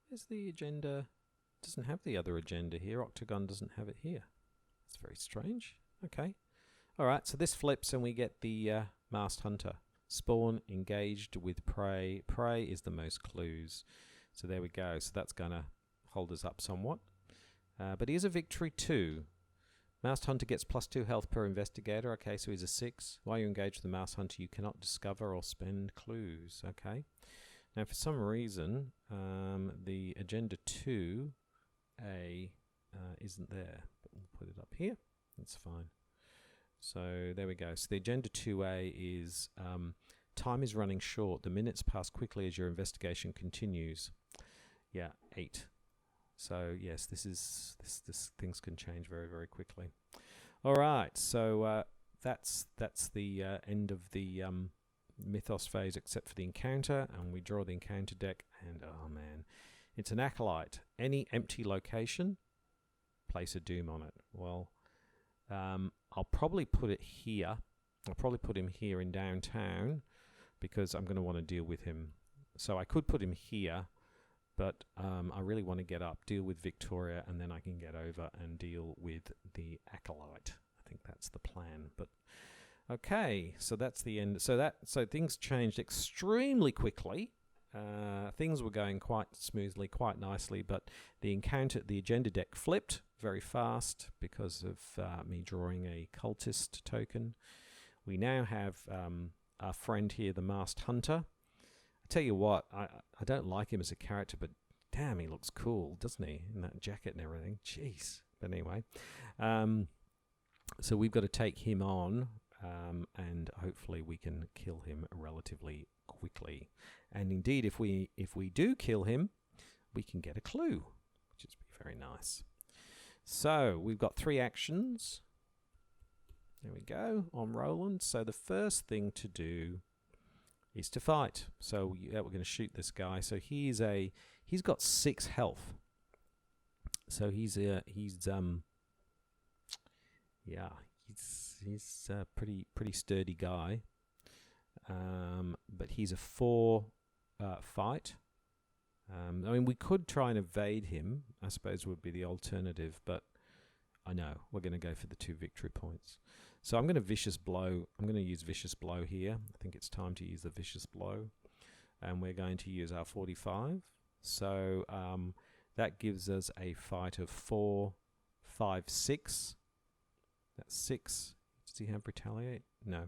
Where's the agenda? It doesn't have the other agenda here. Octagon doesn't have it here. That's very strange. Okay. All right, so this flips and we get the Masked Hunter. Spawn engaged with prey. Prey is the most clues. So there we go. So that's going to hold us up somewhat. But he is a victory too. Masked Hunter gets +2 health per investigator. Okay, so he's a 6. While you engage with the Masked Hunter, you cannot discover or spend clues. Okay. Now, for some reason, the Agenda 2A isn't there. But we'll put it up here. That's fine. So there we go. So the Agenda 2A is time is running short. The minutes pass quickly as your investigation continues. Yeah, 8. So yes, this things can change very, very quickly. All right, so that's the end of the Mythos phase, except for the encounter, and we draw the encounter deck. And oh man, it's an acolyte. Any empty location, place a doom on it. Well, I'll probably put it here. I'll probably put him here in downtown because I'm going to want to deal with him. So I could put him here. But I really want to get up, deal with Victoria, and then I can get over and deal with the acolyte. I think that's the plan. But okay, so that's the end. So things changed extremely quickly. Things were going quite smoothly, quite nicely, but the agenda deck flipped very fast because of me drawing a cultist token. We now have our friend here, the Masked Hunter. I tell you what, I don't like him as a character, but damn, he looks cool, doesn't he? In that jacket and everything. Jeez. But anyway, so we've got to take him on, and hopefully we can kill him relatively quickly. And indeed, if we do kill him, we can get a clue, which is very nice. So we've got 3 actions. There we go on Roland. So the first thing to do is to fight. So we're going to shoot this guy. So he's got 6 health. So he's a pretty sturdy guy. But he's a 4 fight. I mean, we could try and evade him, I suppose would be the alternative, but I know we're going to go for the 2 victory points. So I'm going to Vicious Blow. I'm going to use Vicious Blow here. I think it's time to use the Vicious Blow. And we're going to use our 45. So that gives us a fight of 4, 5, 6. That's 6. Does he have Retaliate? No.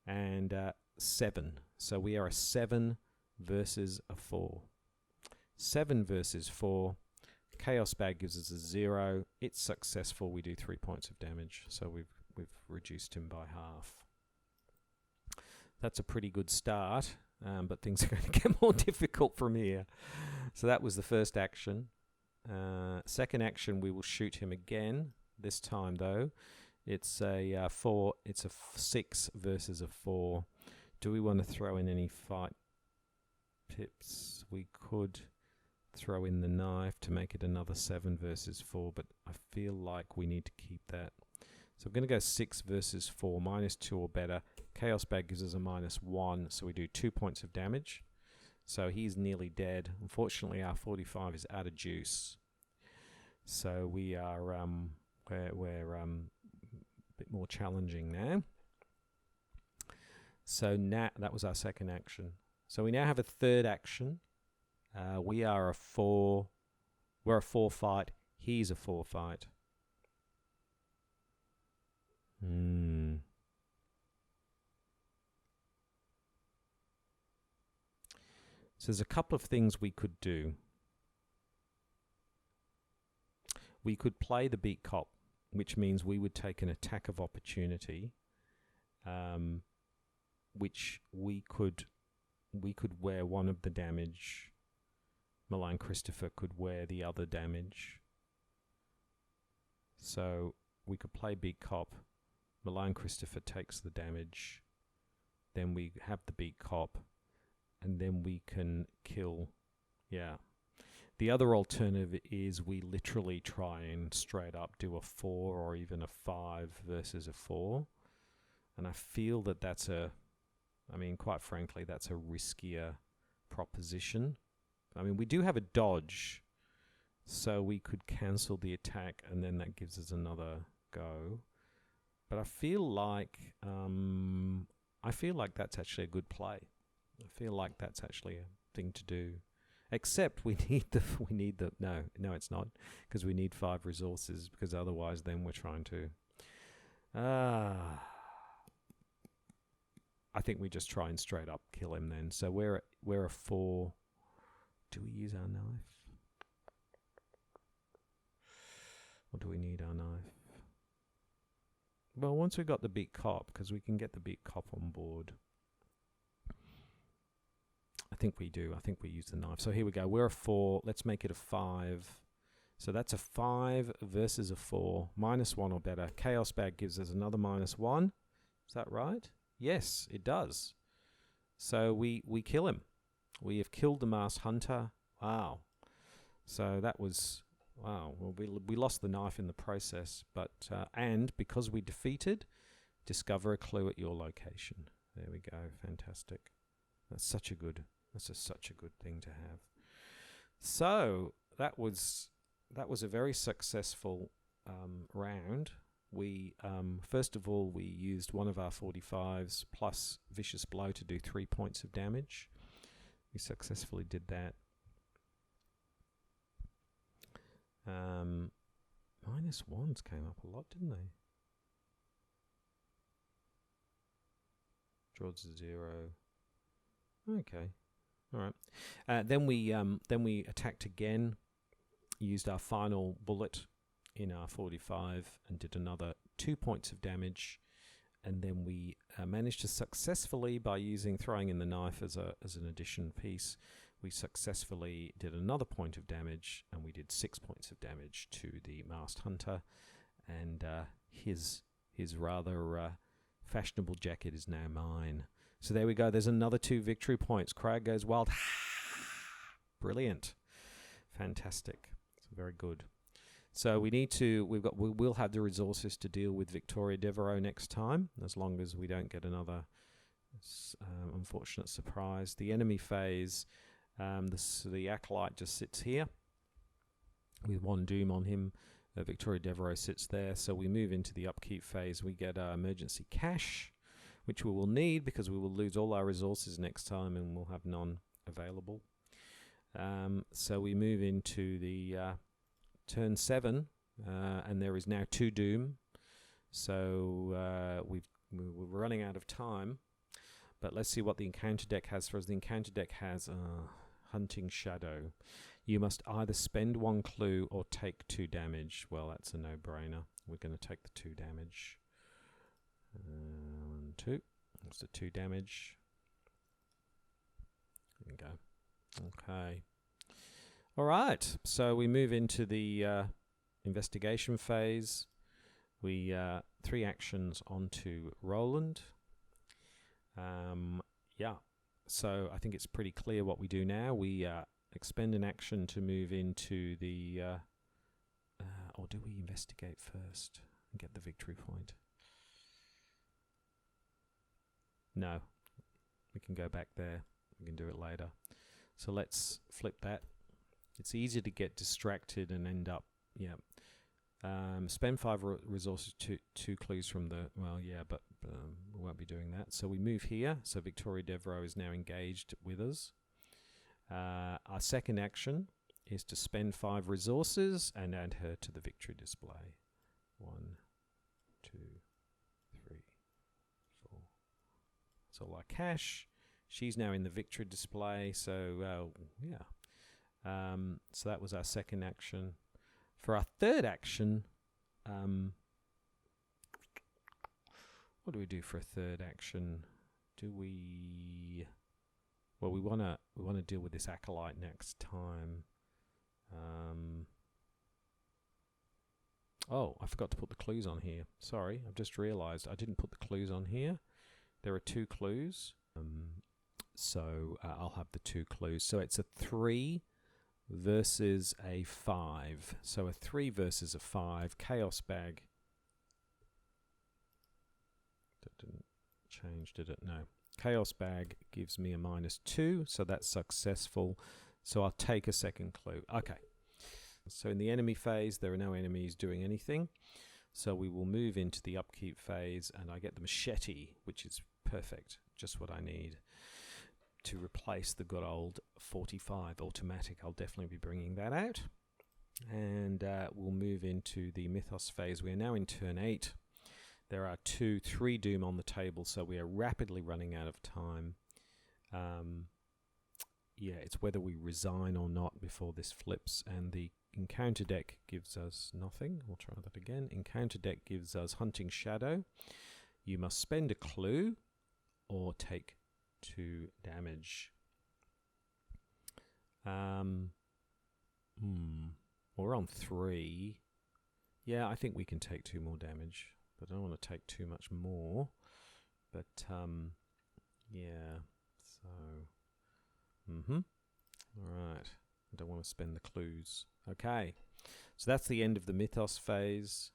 And 7. So we are a 7 versus a 4. 7 versus 4. Chaos Bag gives us a 0. It's successful. We do 3 points of damage. So we've reduced him by half. That's a pretty good start, but things are going to get more difficult from here. So that was the first action. Second action, we will shoot him again. This time, though, it's a 4. It's a 6 versus a 4. Do we want to throw in any fight pips? We could throw in the knife to make it another 7 versus 4, but I feel like we need to keep that. So I'm going to go 6 versus 4, -2 or better. Chaos Bag gives us a -1, so we do 2 points of damage. So he's nearly dead. Unfortunately, our 45 is out of juice. So we are we're a bit more challenging now. So now that was our second action. So we now have a third action. We are a 4. We're a 4 fight. He's a 4 fight. So there's a couple of things we could do. We could play the beat cop, which means we would take an attack of opportunity, which we could wear one of the damage. Malign Christopher could wear the other damage. So we could play beat cop. Malign Christopher takes the damage. then we have the beat cop, and then we can kill. Yeah. The other alternative is we literally try and straight up do a 4 or even a 5 versus a 4. And I feel that that's quite frankly, that's a riskier proposition. I mean, we do have a dodge, so we could cancel the attack, and then that gives us another go. But I feel like that's actually a good play. I feel like that's actually a thing to do. Except we need the no, it's not, because we need 5 resources, because otherwise then we're trying to I think we just try and straight up kill him then. So we're a 4. Do we use our knife? Or do we need our knife? Well, once we've got the beat cop, because we can get the beat cop on board. I think we do. I think we use the knife. So here we go. We're a 4. Let's make it a 5. So that's a 5 versus a 4. -1 or better. Chaos bag gives us another -1. Is that right? Yes, it does. So we kill him. We have killed the masked hunter. Wow. So that was... Wow. Well, we lost the knife in the process. But and because we defeated, discover a clue at your location. There we go. Fantastic. That's such a good thing to have. So that was a very successful round. We first of all we used one of our 45s plus vicious blow to do 3 points of damage. We successfully did that. -1s came up a lot, didn't they? Draws a 0. Okay. All right. Then we attacked again, used our final bullet in our 45 and did another 2 points of damage, and then we managed to successfully, by throwing in the knife as an addition piece, we successfully did another point of damage, and we did 6 points of damage to the masked hunter, and his rather fashionable jacket is now mine. So there we go. There's another 2 victory points. Crag goes wild. Brilliant. Fantastic. Very good. So we will have the resources to deal with Victoria Devereaux next time, as long as we don't get another unfortunate surprise. The enemy phase, the Acolyte just sits here with 1 doom on him. Victoria Devereaux sits there. So we move into the upkeep phase. We get our emergency cash, which we will need because we will lose all our resources next time and we'll have none available. So we move into the turn 7, and there is now 2 doom. So we're running out of time. But let's see what the encounter deck has for us. The encounter deck has Hunting Shadow. You must either spend 1 clue or take 2 damage. Well, that's a no-brainer. We're going to take the 2 damage. 1, 2. That's the 2 damage. There we go. Okay. All right. So we move into the investigation phase. We 3 actions onto Roland. Yeah. So I think it's pretty clear what we do now. We expend an action to move into the... or do we investigate first and get the victory point? No. We can go back there. We can do it later. So let's flip that. It's easy to get distracted and end up... Yeah. Spend 5 resources, 2 clues from the... Well, yeah, but we won't be doing that. So we move here. So Victoria Devereaux is now engaged with us. Our second action is to spend 5 resources and add her to the victory display. 1, 2, 3, 4. That's all our cash. She's now in the victory display. So, yeah. So that was our second action. For our third action, what do we do for a third action? Do we... Well, we want to deal with this Acolyte next time. Oh, I forgot to put the clues on here. Sorry, I've just realised I didn't put the clues on here. there are 2 clues. So I'll have the 2 clues. So it's a 3 versus a 5. So a 3 versus a 5. Chaos bag. That didn't change, did it? No. Chaos bag gives me a -2, so that's successful. So I'll take a second clue. Okay. So in the enemy phase, there are no enemies doing anything. So we will move into the upkeep phase, and I get the machete, which is perfect, just what I need to replace the good old 45 automatic. I'll definitely be bringing that out. And we'll move into the mythos phase. We are now in turn 8. There are 3 doom on the table, so we are rapidly running out of time. Yeah, it's whether we resign or not before this flips, and the encounter deck gives us nothing. We'll try that again. Encounter deck gives us Hunting Shadow. You must spend a clue or take 2 damage. We're on 3. Yeah, I think we can take 2 more damage, but I don't want to take too much more. But yeah, so alright. I don't want to spend the clues. Okay, so that's the end of the mythos phase.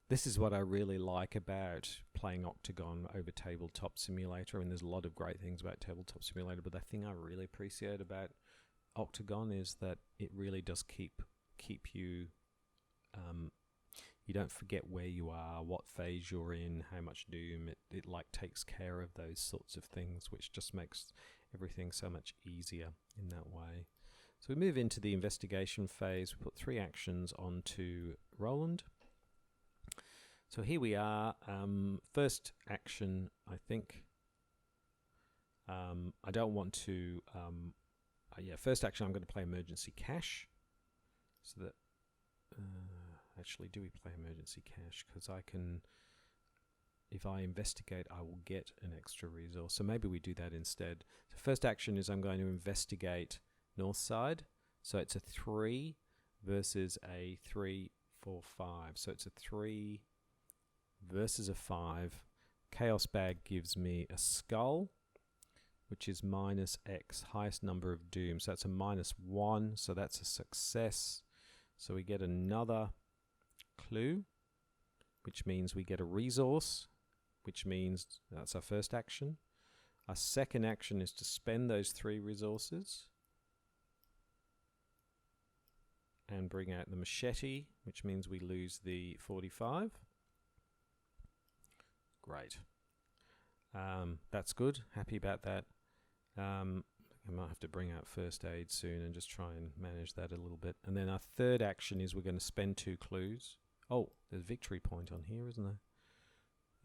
This is what I really like about playing Octagon over Tabletop Simulator. I mean, there's a lot of great things about Tabletop Simulator, but the thing I really appreciate about Octagon is that it really does keep you. You don't forget where you are, what phase you're in, how much doom. It like takes care of those sorts of things, which just makes everything so much easier in that way. So we move into the investigation phase. We put 3 actions onto Roland. So here we are. First action, I think. I don't want to. First action, I'm going to play Emergency Cash. So that. Actually, do we play Emergency Cash? Because I can. If I investigate, I will get an extra resource. So maybe we do that instead. So first action is I'm going to investigate North Side. So it's a 3 versus a 3, 4, 5. So it's a 3 versus a 5. Chaos bag gives me a skull, which is -X, highest number of doom. So that's a -1, so that's a success. So we get another clue, which means we get a resource, which means that's our first action. Our second action is to spend those 3 resources and bring out the machete, which means we lose the 45. Great. That's good. Happy about that. I might have to bring out first aid soon and just try and manage that a little bit. And then our third action is we're going to spend 2 clues. Oh, there's a victory point on here, isn't there?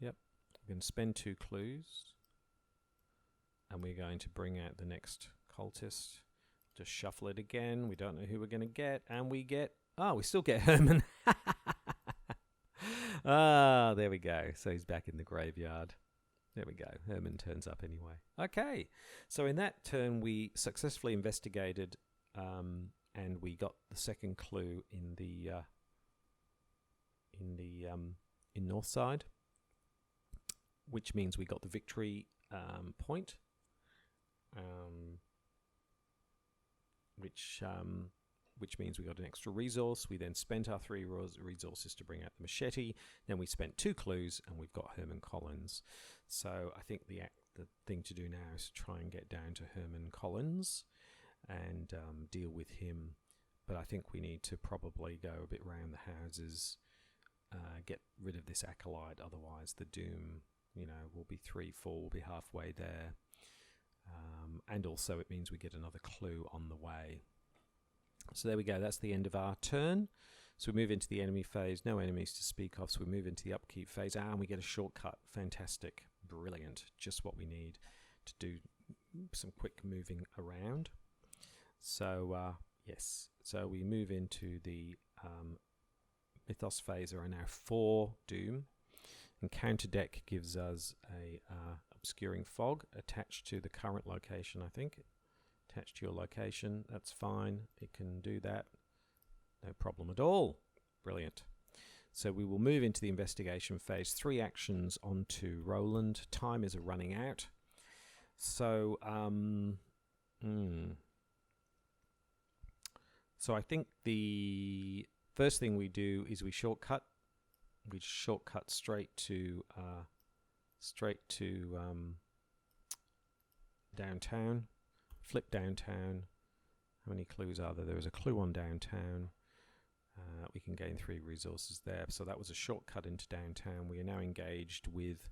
Yep. We're going to spend 2 clues. And we're going to bring out the next cultist. Just shuffle it again. We don't know who we're going to get. And we get... Oh, we still get Herman. Ah, there we go. So he's back in the graveyard. There we go. Herman turns up anyway. Okay. So in that turn, we successfully investigated, and we got the second clue in North Side, which means we got the victory point, which means we got an extra resource. We then spent our 3 resources to bring out the machete. Then we spent 2 clues, and we've got Herman Collins. So I think the thing to do now is to try and get down to Herman Collins and deal with him. But I think we need to probably go a bit round the houses, get rid of this acolyte. Otherwise, the doom, will be 3, 4, we'll be halfway there. And also, it means we get another clue on the way. So there we go. That's the end of our turn. So we move into the enemy phase. No enemies to speak of. So we move into the upkeep phase. And we get a shortcut. Fantastic. Brilliant. Just what we need to do some quick moving around. So, yes. So we move into the Mythos phase. There are now 4 doom. Encounter deck gives us a obscuring fog attached to the current location, I think. attached to your location. That's fine. It can do that. No problem at all. Brilliant. So we will move into the investigation phase. 3 actions onto Roland. Time is running out. So, so I think the first thing we do is we shortcut. We shortcut straight to downtown. Flip downtown. How many clues are there? There is a clue on downtown. We can gain 3 resources there. So that was a shortcut into downtown. We are now engaged with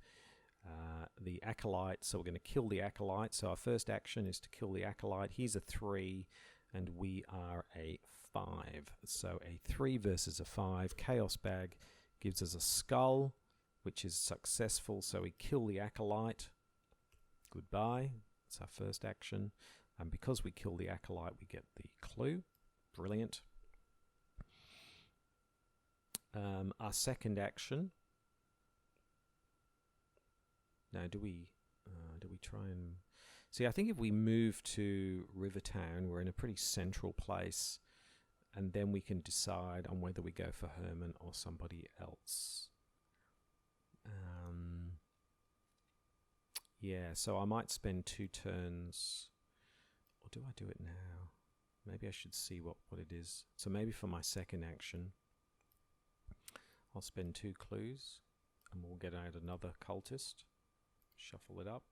the acolyte. So we're going to kill the acolyte. So our first action is to kill the acolyte. He's a 3 and we are a 5. So a 3 versus a 5. Chaos bag gives us a skull, which is successful. So we kill the acolyte. Goodbye. That's our first action. And because we kill the acolyte, we get the clue. Brilliant. Our second action. Now, do we try and see? I think if we move to Rivertown, we're in a pretty central place, and then we can decide on whether we go for Herman or somebody else. Yeah, so I might spend 2 turns, or do I do it now? Maybe I should see what it is. So maybe for my second action, I'll spend 2 clues, and we'll get out another cultist. Shuffle it up.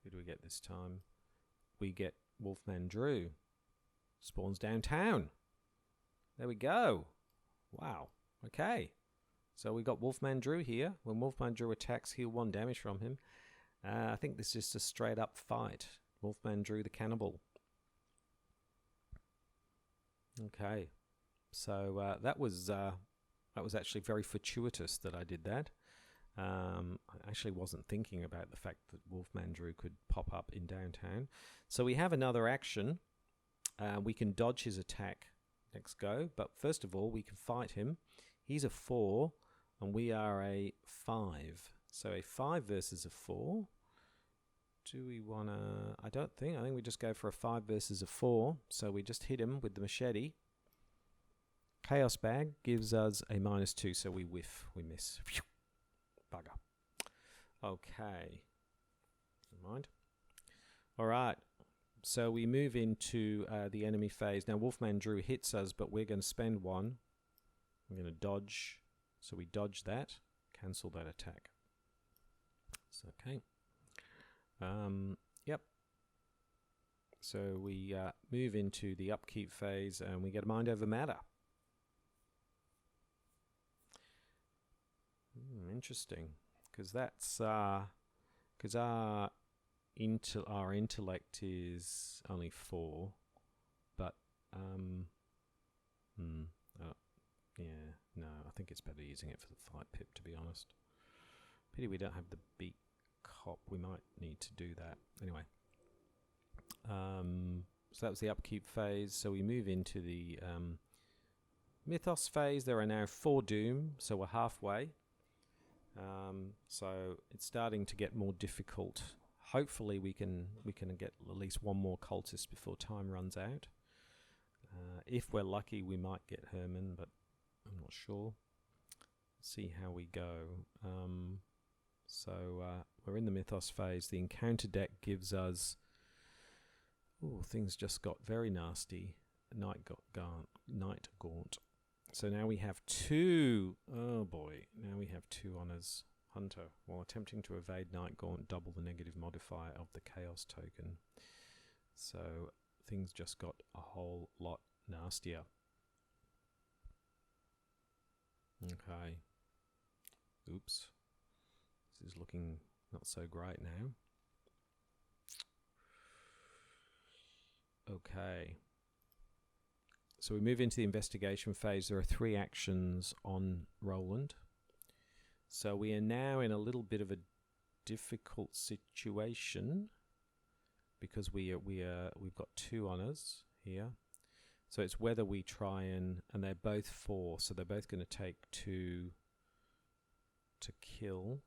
Who do we get this time? We get Wolfman Drew. Spawns downtown. There we go. Wow. Okay. So we got Wolfman Drew here. When Wolfman Drew attacks, heal 1 damage from him. I think this is just a straight up fight. Wolfman Drew the cannibal. Okay. So that was actually very fortuitous that I did that. I actually wasn't thinking about the fact that Wolfman Drew could pop up in downtown. So we have another action. We can dodge his attack next go, but first of all we can fight him. He's a 4 and we are a 5. So a 5 versus a 4. Do we want to... I think we just go for a 5 versus a 4. So we just hit him with the machete. Chaos bag gives us a -2, so we whiff, we miss. Phew. Bugger. Okay. Never mind. All right. So we move into the enemy phase. Now Wolfman Drew hits us, but we're going to spend 1. We're going to dodge. So we dodge that. Cancel that attack. So, okay. Yep. So we move into the upkeep phase and we get a mind over matter. Interesting, because that's because our intellect is only 4, but yeah, no, I think it's better using it for the fight pip, to be honest. Pity we don't have the beak cop. We might need to do that anyway. So that was the upkeep phase. So we move into the mythos phase. There are now 4 doom, so we're halfway. So it's starting to get more difficult. Hopefully we can get at least 1 more cultist before time runs out. If we're lucky, we might get Herman, but I'm not sure. See how we go. So we're in the mythos phase. The encounter deck gives us... Oh, things just got very nasty. Night Gaunt. So now we have 2. Oh boy, now we have 2 honors. Hunter, while attempting to evade Night Gaunt, double the negative modifier of the Chaos token. So things just got a whole lot nastier. Okay. Oops. This is looking not so great now. Okay. So we move into the investigation phase. There are 3 actions on Roland. So we are now in a little bit of a difficult situation because we've got 2 honors here. So it's whether we try and they're both 4, so they're both going to take 2 to kill.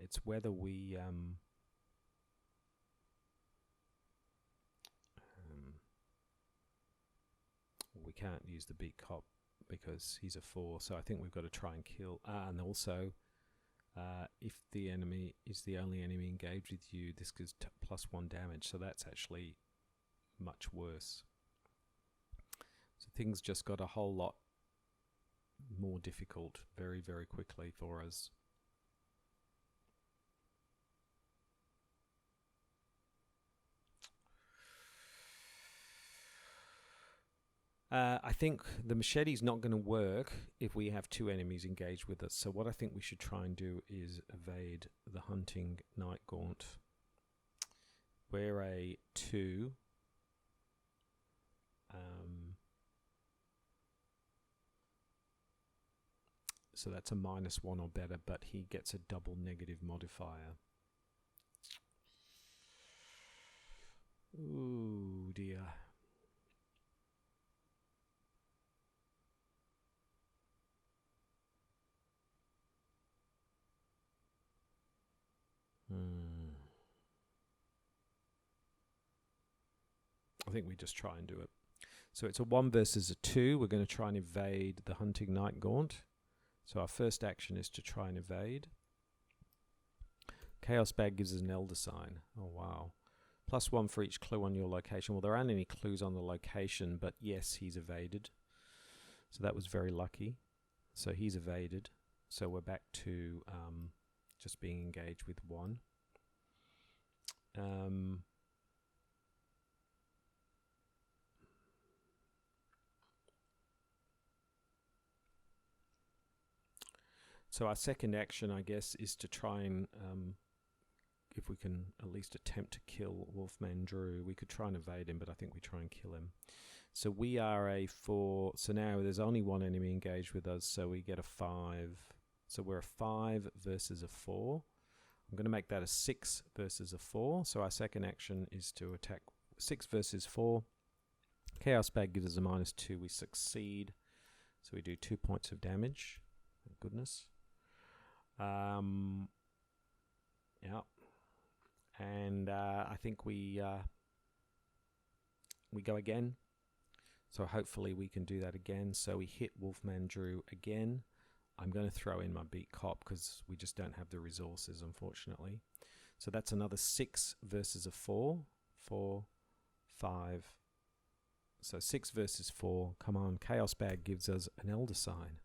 it's whether we we can't use the beat cop because he's a 4, so I think we've got to try and kill. And also, if the enemy is the only enemy engaged with you, this gives +1 damage, so that's actually much worse. So things just got a whole lot more difficult very, very quickly for us. I think the machete's not going to work if we have 2 enemies engaged with us. So what I think we should try and do is evade the hunting night gaunt. We're a 2. So that's a -1 or better, but he gets a double negative modifier. Ooh, dear. I think we just try and do it. So it's a 1 versus a 2. We're going to try and evade the hunting night gaunt. So our first action is to try and evade. Chaos Bag gives us an Elder Sign. Oh, wow. +1 for each clue on your location. Well, there aren't any clues on the location, but yes, he's evaded. So that was very lucky. So he's evaded. So we're back to just being engaged with 1. So our second action, I guess, is to try and, if we can at least attempt to kill Wolfman Drew. We could try and evade him, but I think we try and kill him. So we are a 4. So now there's only 1 enemy engaged with us, so we get a 5. So we're a 5 versus a 4. I'm going to make that a 6 versus a 4. So our second action is to attack 6 versus 4. Chaos Bag gives us a -2. We succeed. So we do 2 points of damage. Thank goodness. Yeah. And I think we go again. So hopefully we can do that again. So we hit Wolfman Drew again. I'm going to throw in my beat cop because we just don't have the resources, unfortunately. So that's another 6 versus a 4. 4, 5. So 6 versus 4. Come on, Chaos Bag gives us an Elder Sign.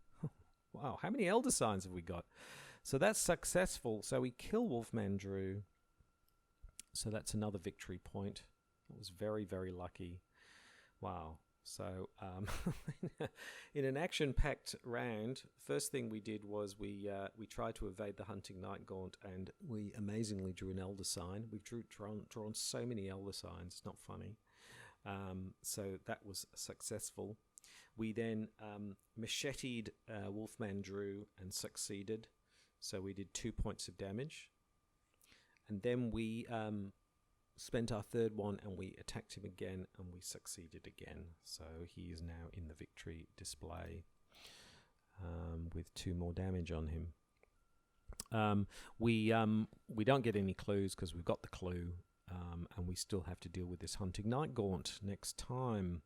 Wow, how many Elder Signs have we got? So that's successful. So we kill Wolfman Drew. So that's another victory point. It was very, very lucky. Wow. So in an action-packed round, first thing we did was we tried to evade the hunting night gaunt, and we amazingly drew an Elder Sign. We've drawn so many Elder Signs. It's not funny. So that was successful. We then macheted Wolfman Drew and succeeded. So we did 2 points of damage. And then we spent our third one and we attacked him again and we succeeded again. So he is now in the victory display with 2 more damage on him. We don't get any clues because we've got the clue, and we still have to deal with this hunting night gaunt next time.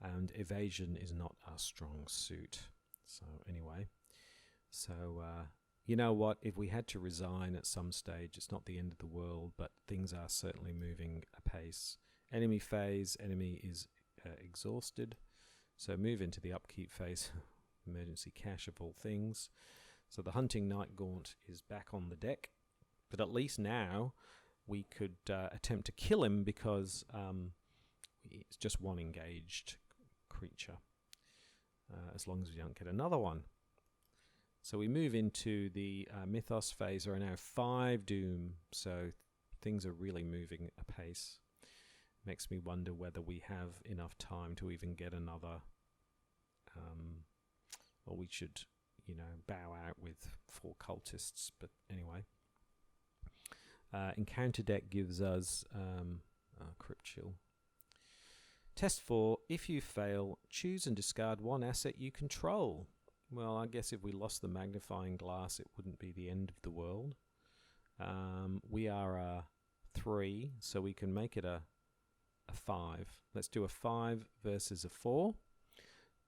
And evasion is not our strong suit. So anyway, you know what? If we had to resign at some stage, it's not the end of the world, but things are certainly moving apace. Enemy phase, enemy is exhausted. So move into the upkeep phase, emergency cache of all things. So the hunting night gaunt is back on the deck, but at least now we could attempt to kill him because it's just 1 engaged creature, as long as we don't get another one. So we move into the Mythos phase. There are now 5 Doom, so things are really moving apace. Makes me wonder whether we have enough time to even get another, or we should, bow out with 4 cultists. But anyway, Encounter deck gives us Crypt Chill. Test 4, if you fail, choose and discard 1 asset you control. Well, I guess if we lost the magnifying glass, it wouldn't be the end of the world. We are a 3, so we can make it a 5. Let's do a 5 versus a 4.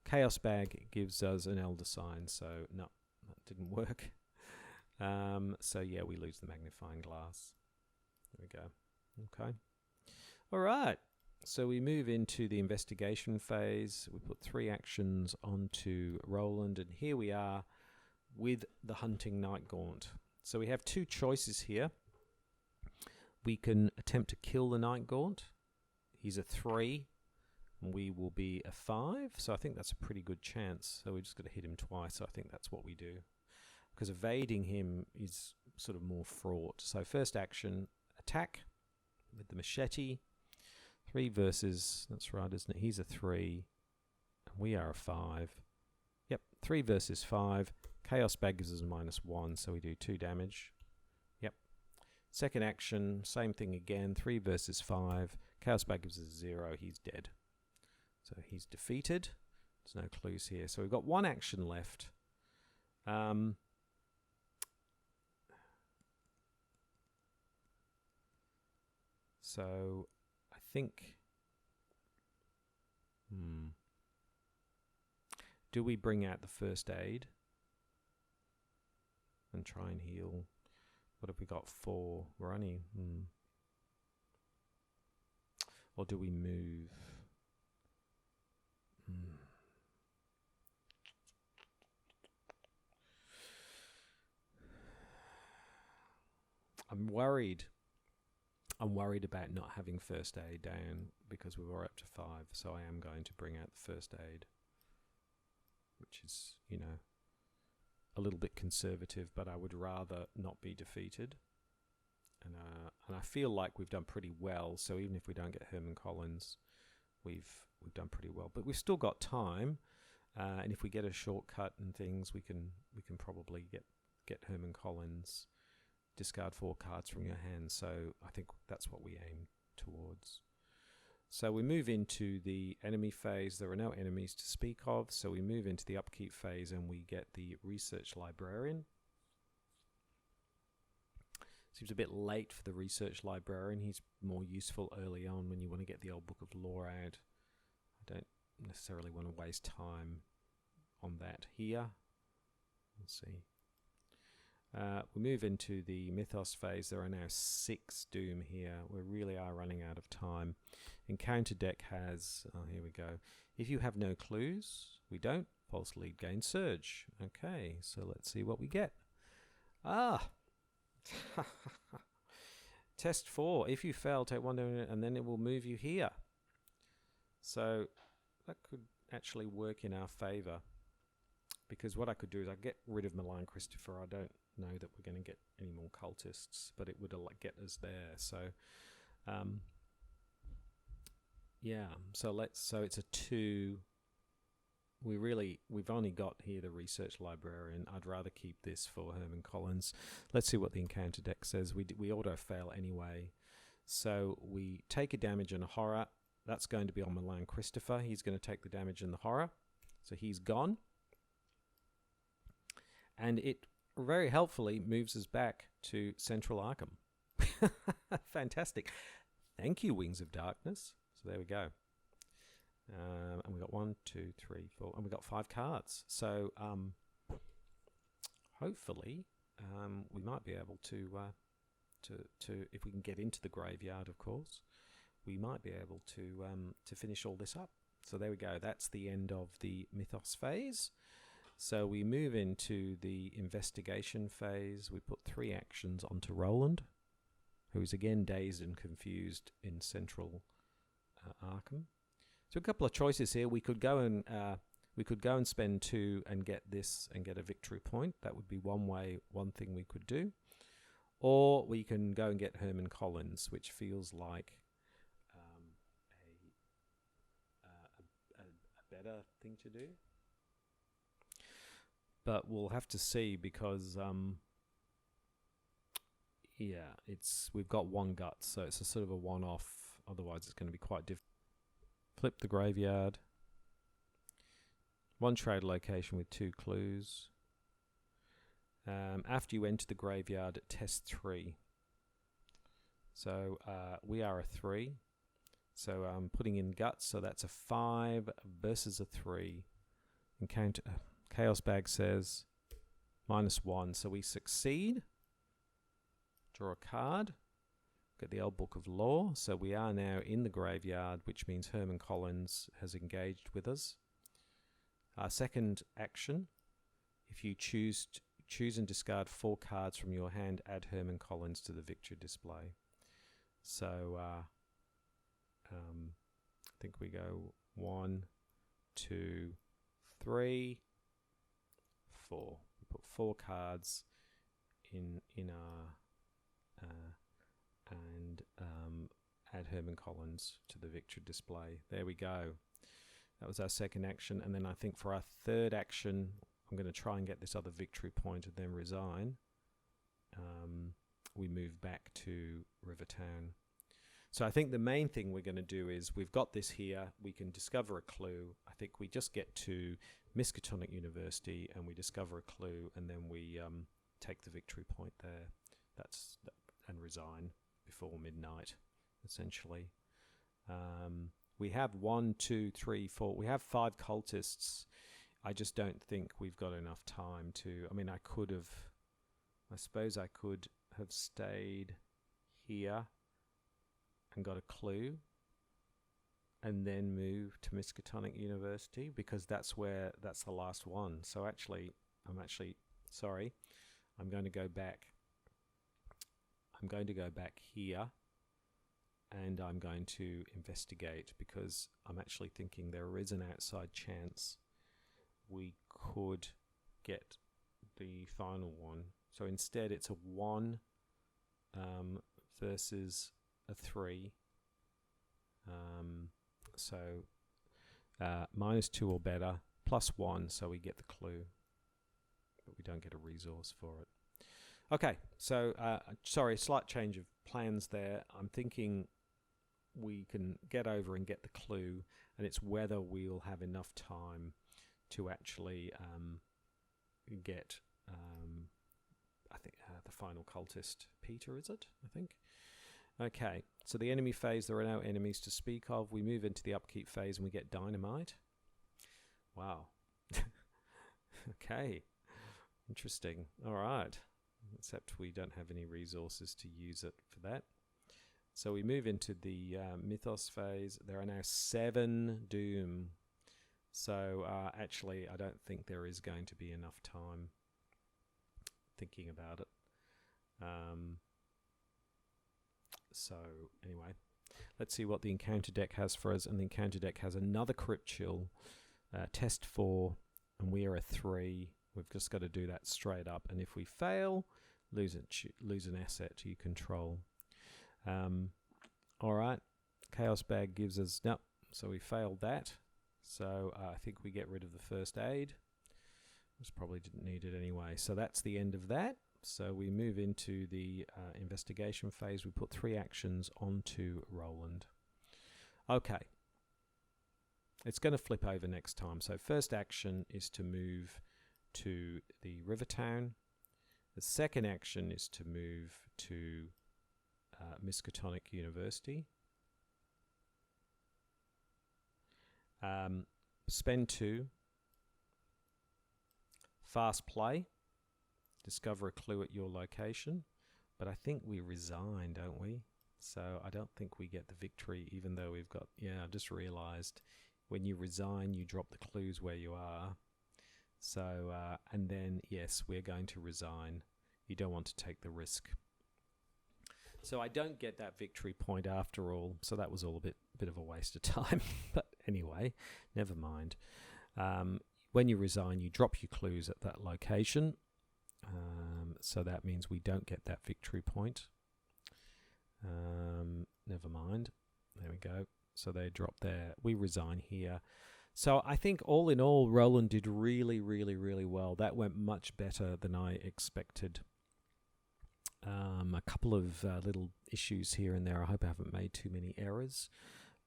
Chaos Bag gives us an Elder Sign, so no, that didn't work. So yeah, we lose the magnifying glass. There we go. Okay. All right. So we move into the investigation phase. We put 3 actions onto Roland, and here we are with the Hunting Night Gaunt. So we have 2 choices here. We can attempt to kill the Night Gaunt. He's a 3. We will be a 5, so I think that's a pretty good chance. So we're just going to hit him twice. So I think that's what we do, because evading him is sort of more fraught. So first action, attack with the machete. 3 versus, that's right, isn't it? He's a 3, and we are a 5. Yep, 3 versus 5. Chaos Bag gives us a -1, so we do 2 damage. Yep. Second action, same thing again. 3 versus 5. Chaos Bag gives us 0. He's dead. So he's defeated. There's no clues here. So we've got 1 action left. So I think... Do we bring out the first aid and try and heal? What have we got? 4. We're only... Or do we move? I'm worried about not having first aid down because we were up to 5, so I am going to bring out the first aid, which is, you know, a little bit conservative, but I would rather not be defeated. And I feel like we've done pretty well, so even if we don't get Herman Collins, we've done pretty well. But we've still got time, and if we get a shortcut and things, we can probably get Herman Collins. Discard 4 cards from your hand, so I think that's what we aim towards. So we move into the enemy phase. There are no enemies to speak of, so we move into the upkeep phase and we get the Research Librarian. Seems a bit late for the Research Librarian. He's more useful early on when you want to get the old Book of Lore out. I don't necessarily want to waste time on that here. Let's see. We move into the Mythos phase. There are now 6 Doom here. We really are running out of time. Encounter deck has, here we go. If you have no clues, we don't. False lead gain surge. Okay, so let's see what we get. Test 4. If you fail, take 1 damage and then it will move you here. So that could actually work in our favor. Because what I could do is I get rid of Milan Christopher. I don't know that we're going to get any more cultists, but it would get us there. So, yeah. So it's a 2. We've only got here the Research Librarian. I'd rather keep this for Herman Collins. Let's see what the encounter deck says. We auto fail anyway. So we take a damage and a horror. That's going to be on Milan Christopher. He's going to take the damage and the horror. So he's gone. And it very helpfully moves us back to Central Arkham. Fantastic. Thank you, Wings of Darkness. So there we go. And we got 1, 2, 3, 4, and we got 5 cards. So hopefully we might be able to if we can get into the graveyard, of course, we might be able to finish all this up. So there we go. That's the end of the Mythos phase. So we move into the investigation phase. We put 3 actions onto Roland, who is again dazed and confused in Central Arkham. So a couple of choices here. We could go and spend 2 and get this and get a victory point. That would be one thing we could do. Or we can go and get Herman Collins, which feels like a better thing to do. But we'll have to see because, yeah, we've got 1 gut, so it's a sort of a one-off. Otherwise, it's going to be quite difficult. Flip the graveyard. 1 trade location with 2 clues. after you enter the graveyard, test 3. So we are a 3. So I'm putting in guts, so that's a 5 versus a 3. Encounter Chaos Bag says -1, so we succeed. Draw a card. Get the old Book of Law. So we are now in the graveyard, which means Herman Collins has engaged with us. Our second action, if you choose and discard 4 cards from your hand, add Herman Collins to the victory display. So I think we go 1, 2, 3, 4. We put 4 cards in our and add Herman Collins to the victory display. There we go. That was our second action, and then I think for our third action, I'm going to try and get this other victory point and then resign. We move back to Rivertown. So I think the main thing we're going to do is we've got this here. We can discover a clue. I think we just get to Miskatonic University and we discover a clue, and then we take the victory point there. And resign before midnight, essentially. We have 1, 2, 3, 4. We have 5 cultists. I just don't think we've got enough time to. I mean, I suppose I could have stayed here and got a clue and then moved to Miskatonic University, because that's the last one. So actually, I'm going to go back. I'm going to go back here and I'm going to investigate, because I'm actually thinking there is an outside chance we could get the final one. So instead it's a 1 versus a 3. So -2 or better, +1, so we get the clue, but we don't get a resource for it. Okay, so sorry, slight change of plans there. I'm thinking we can get over and get the clue, and it's whether we'll have enough time to actually get, I think, the final cultist. Peter, is it? I think. Okay, so the enemy phase, there are no enemies to speak of. We move into the upkeep phase and we get dynamite. Wow. Okay, interesting. All right. Except we don't have any resources to use it for that. So we move into the mythos phase. There are now 7 doom. So actually, I don't think there is going to be enough time thinking about it. So anyway, let's see what the encounter deck has for us. And the encounter deck has another Crypt Chill, test 4, and we are a 3. We've just got to do that straight up, and if we fail, lose an asset you control. All right, Chaos Bag gives us no, so we failed that. So I think we get rid of the first aid. Just probably didn't need it anyway. So that's the end of that. So we move into the investigation phase. We put 3 actions onto Roland. Okay. It's going to flip over next time. So first action is to move to the Rivertown. The second action is to move to Miskatonic University. Spend 2. Fast play. Discover a clue at your location. But I think we resign, don't we? So I don't think we get the victory, even though we've got... Yeah, I just realised when you resign, you drop the clues where you are. So, and then, yes, we're going to resign. You don't want to take the risk. So I don't get that victory point after all. So that was all a bit of a waste of time. But anyway, never mind. When you resign, you drop your clues at that location. So that means we don't get that victory point. Never mind. There we go. So they drop there. We resign here. So I think all in all, Roland did really, really, really well. That went much better than I expected. A couple of little issues here and there. I hope I haven't made too many errors.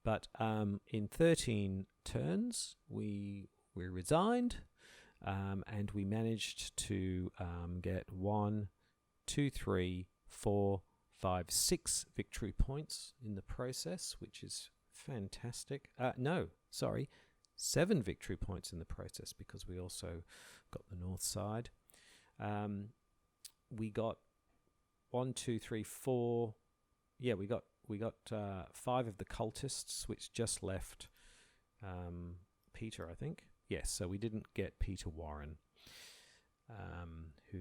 But in 13 turns, we resigned. and we managed to get 1, 2, 3, 4, 5, 6 victory points in the process, which is fantastic. No, sorry, 7 victory points in the process, because we also got the north side. We got 1, 2, 3, 4. Yeah, we got 5 of the cultists, which just left Peter, I think. Yes, so we didn't get Peter Warren, who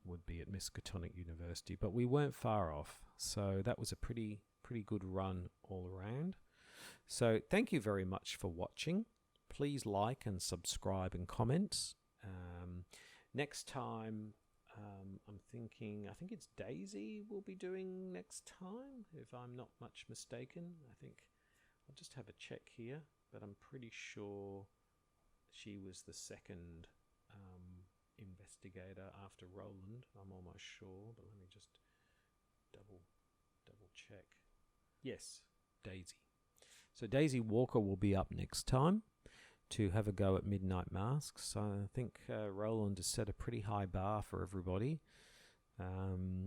would be at Miskatonic University, but we weren't far off. So that was a pretty good run all around. So thank you very much for watching. Please like and subscribe and comment. Next time, I'm thinking, I think it's Daisy we'll be doing next time, if I'm not much mistaken. I think I'll just have a check here, but I'm pretty sure she was the second investigator after Roland. I'm almost sure, but let me just double check. Yes, Daisy. So Daisy Walker will be up next time to have a go at Midnight Masks. So I think Roland has set a pretty high bar for everybody,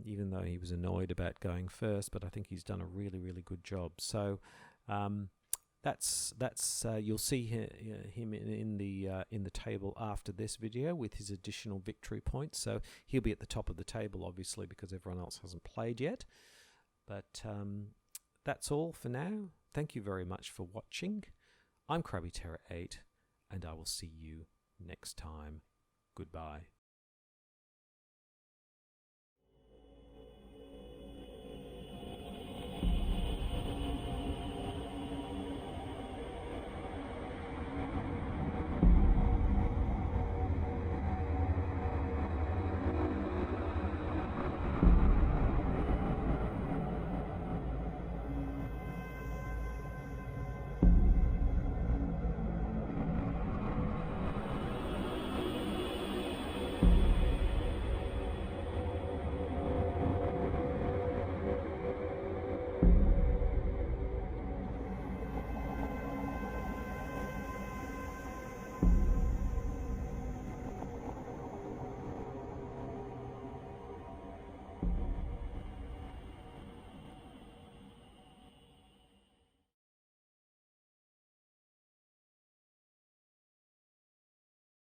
even though he was annoyed about going first, but I think he's done a really good job. So that's you'll see him in the table after this video with his additional victory points. So he'll be at the top of the table, obviously, because everyone else hasn't played yet. But that's all for now. Thank you very much for watching. I'm Krabby Terror 8, and I will see you next time. Goodbye.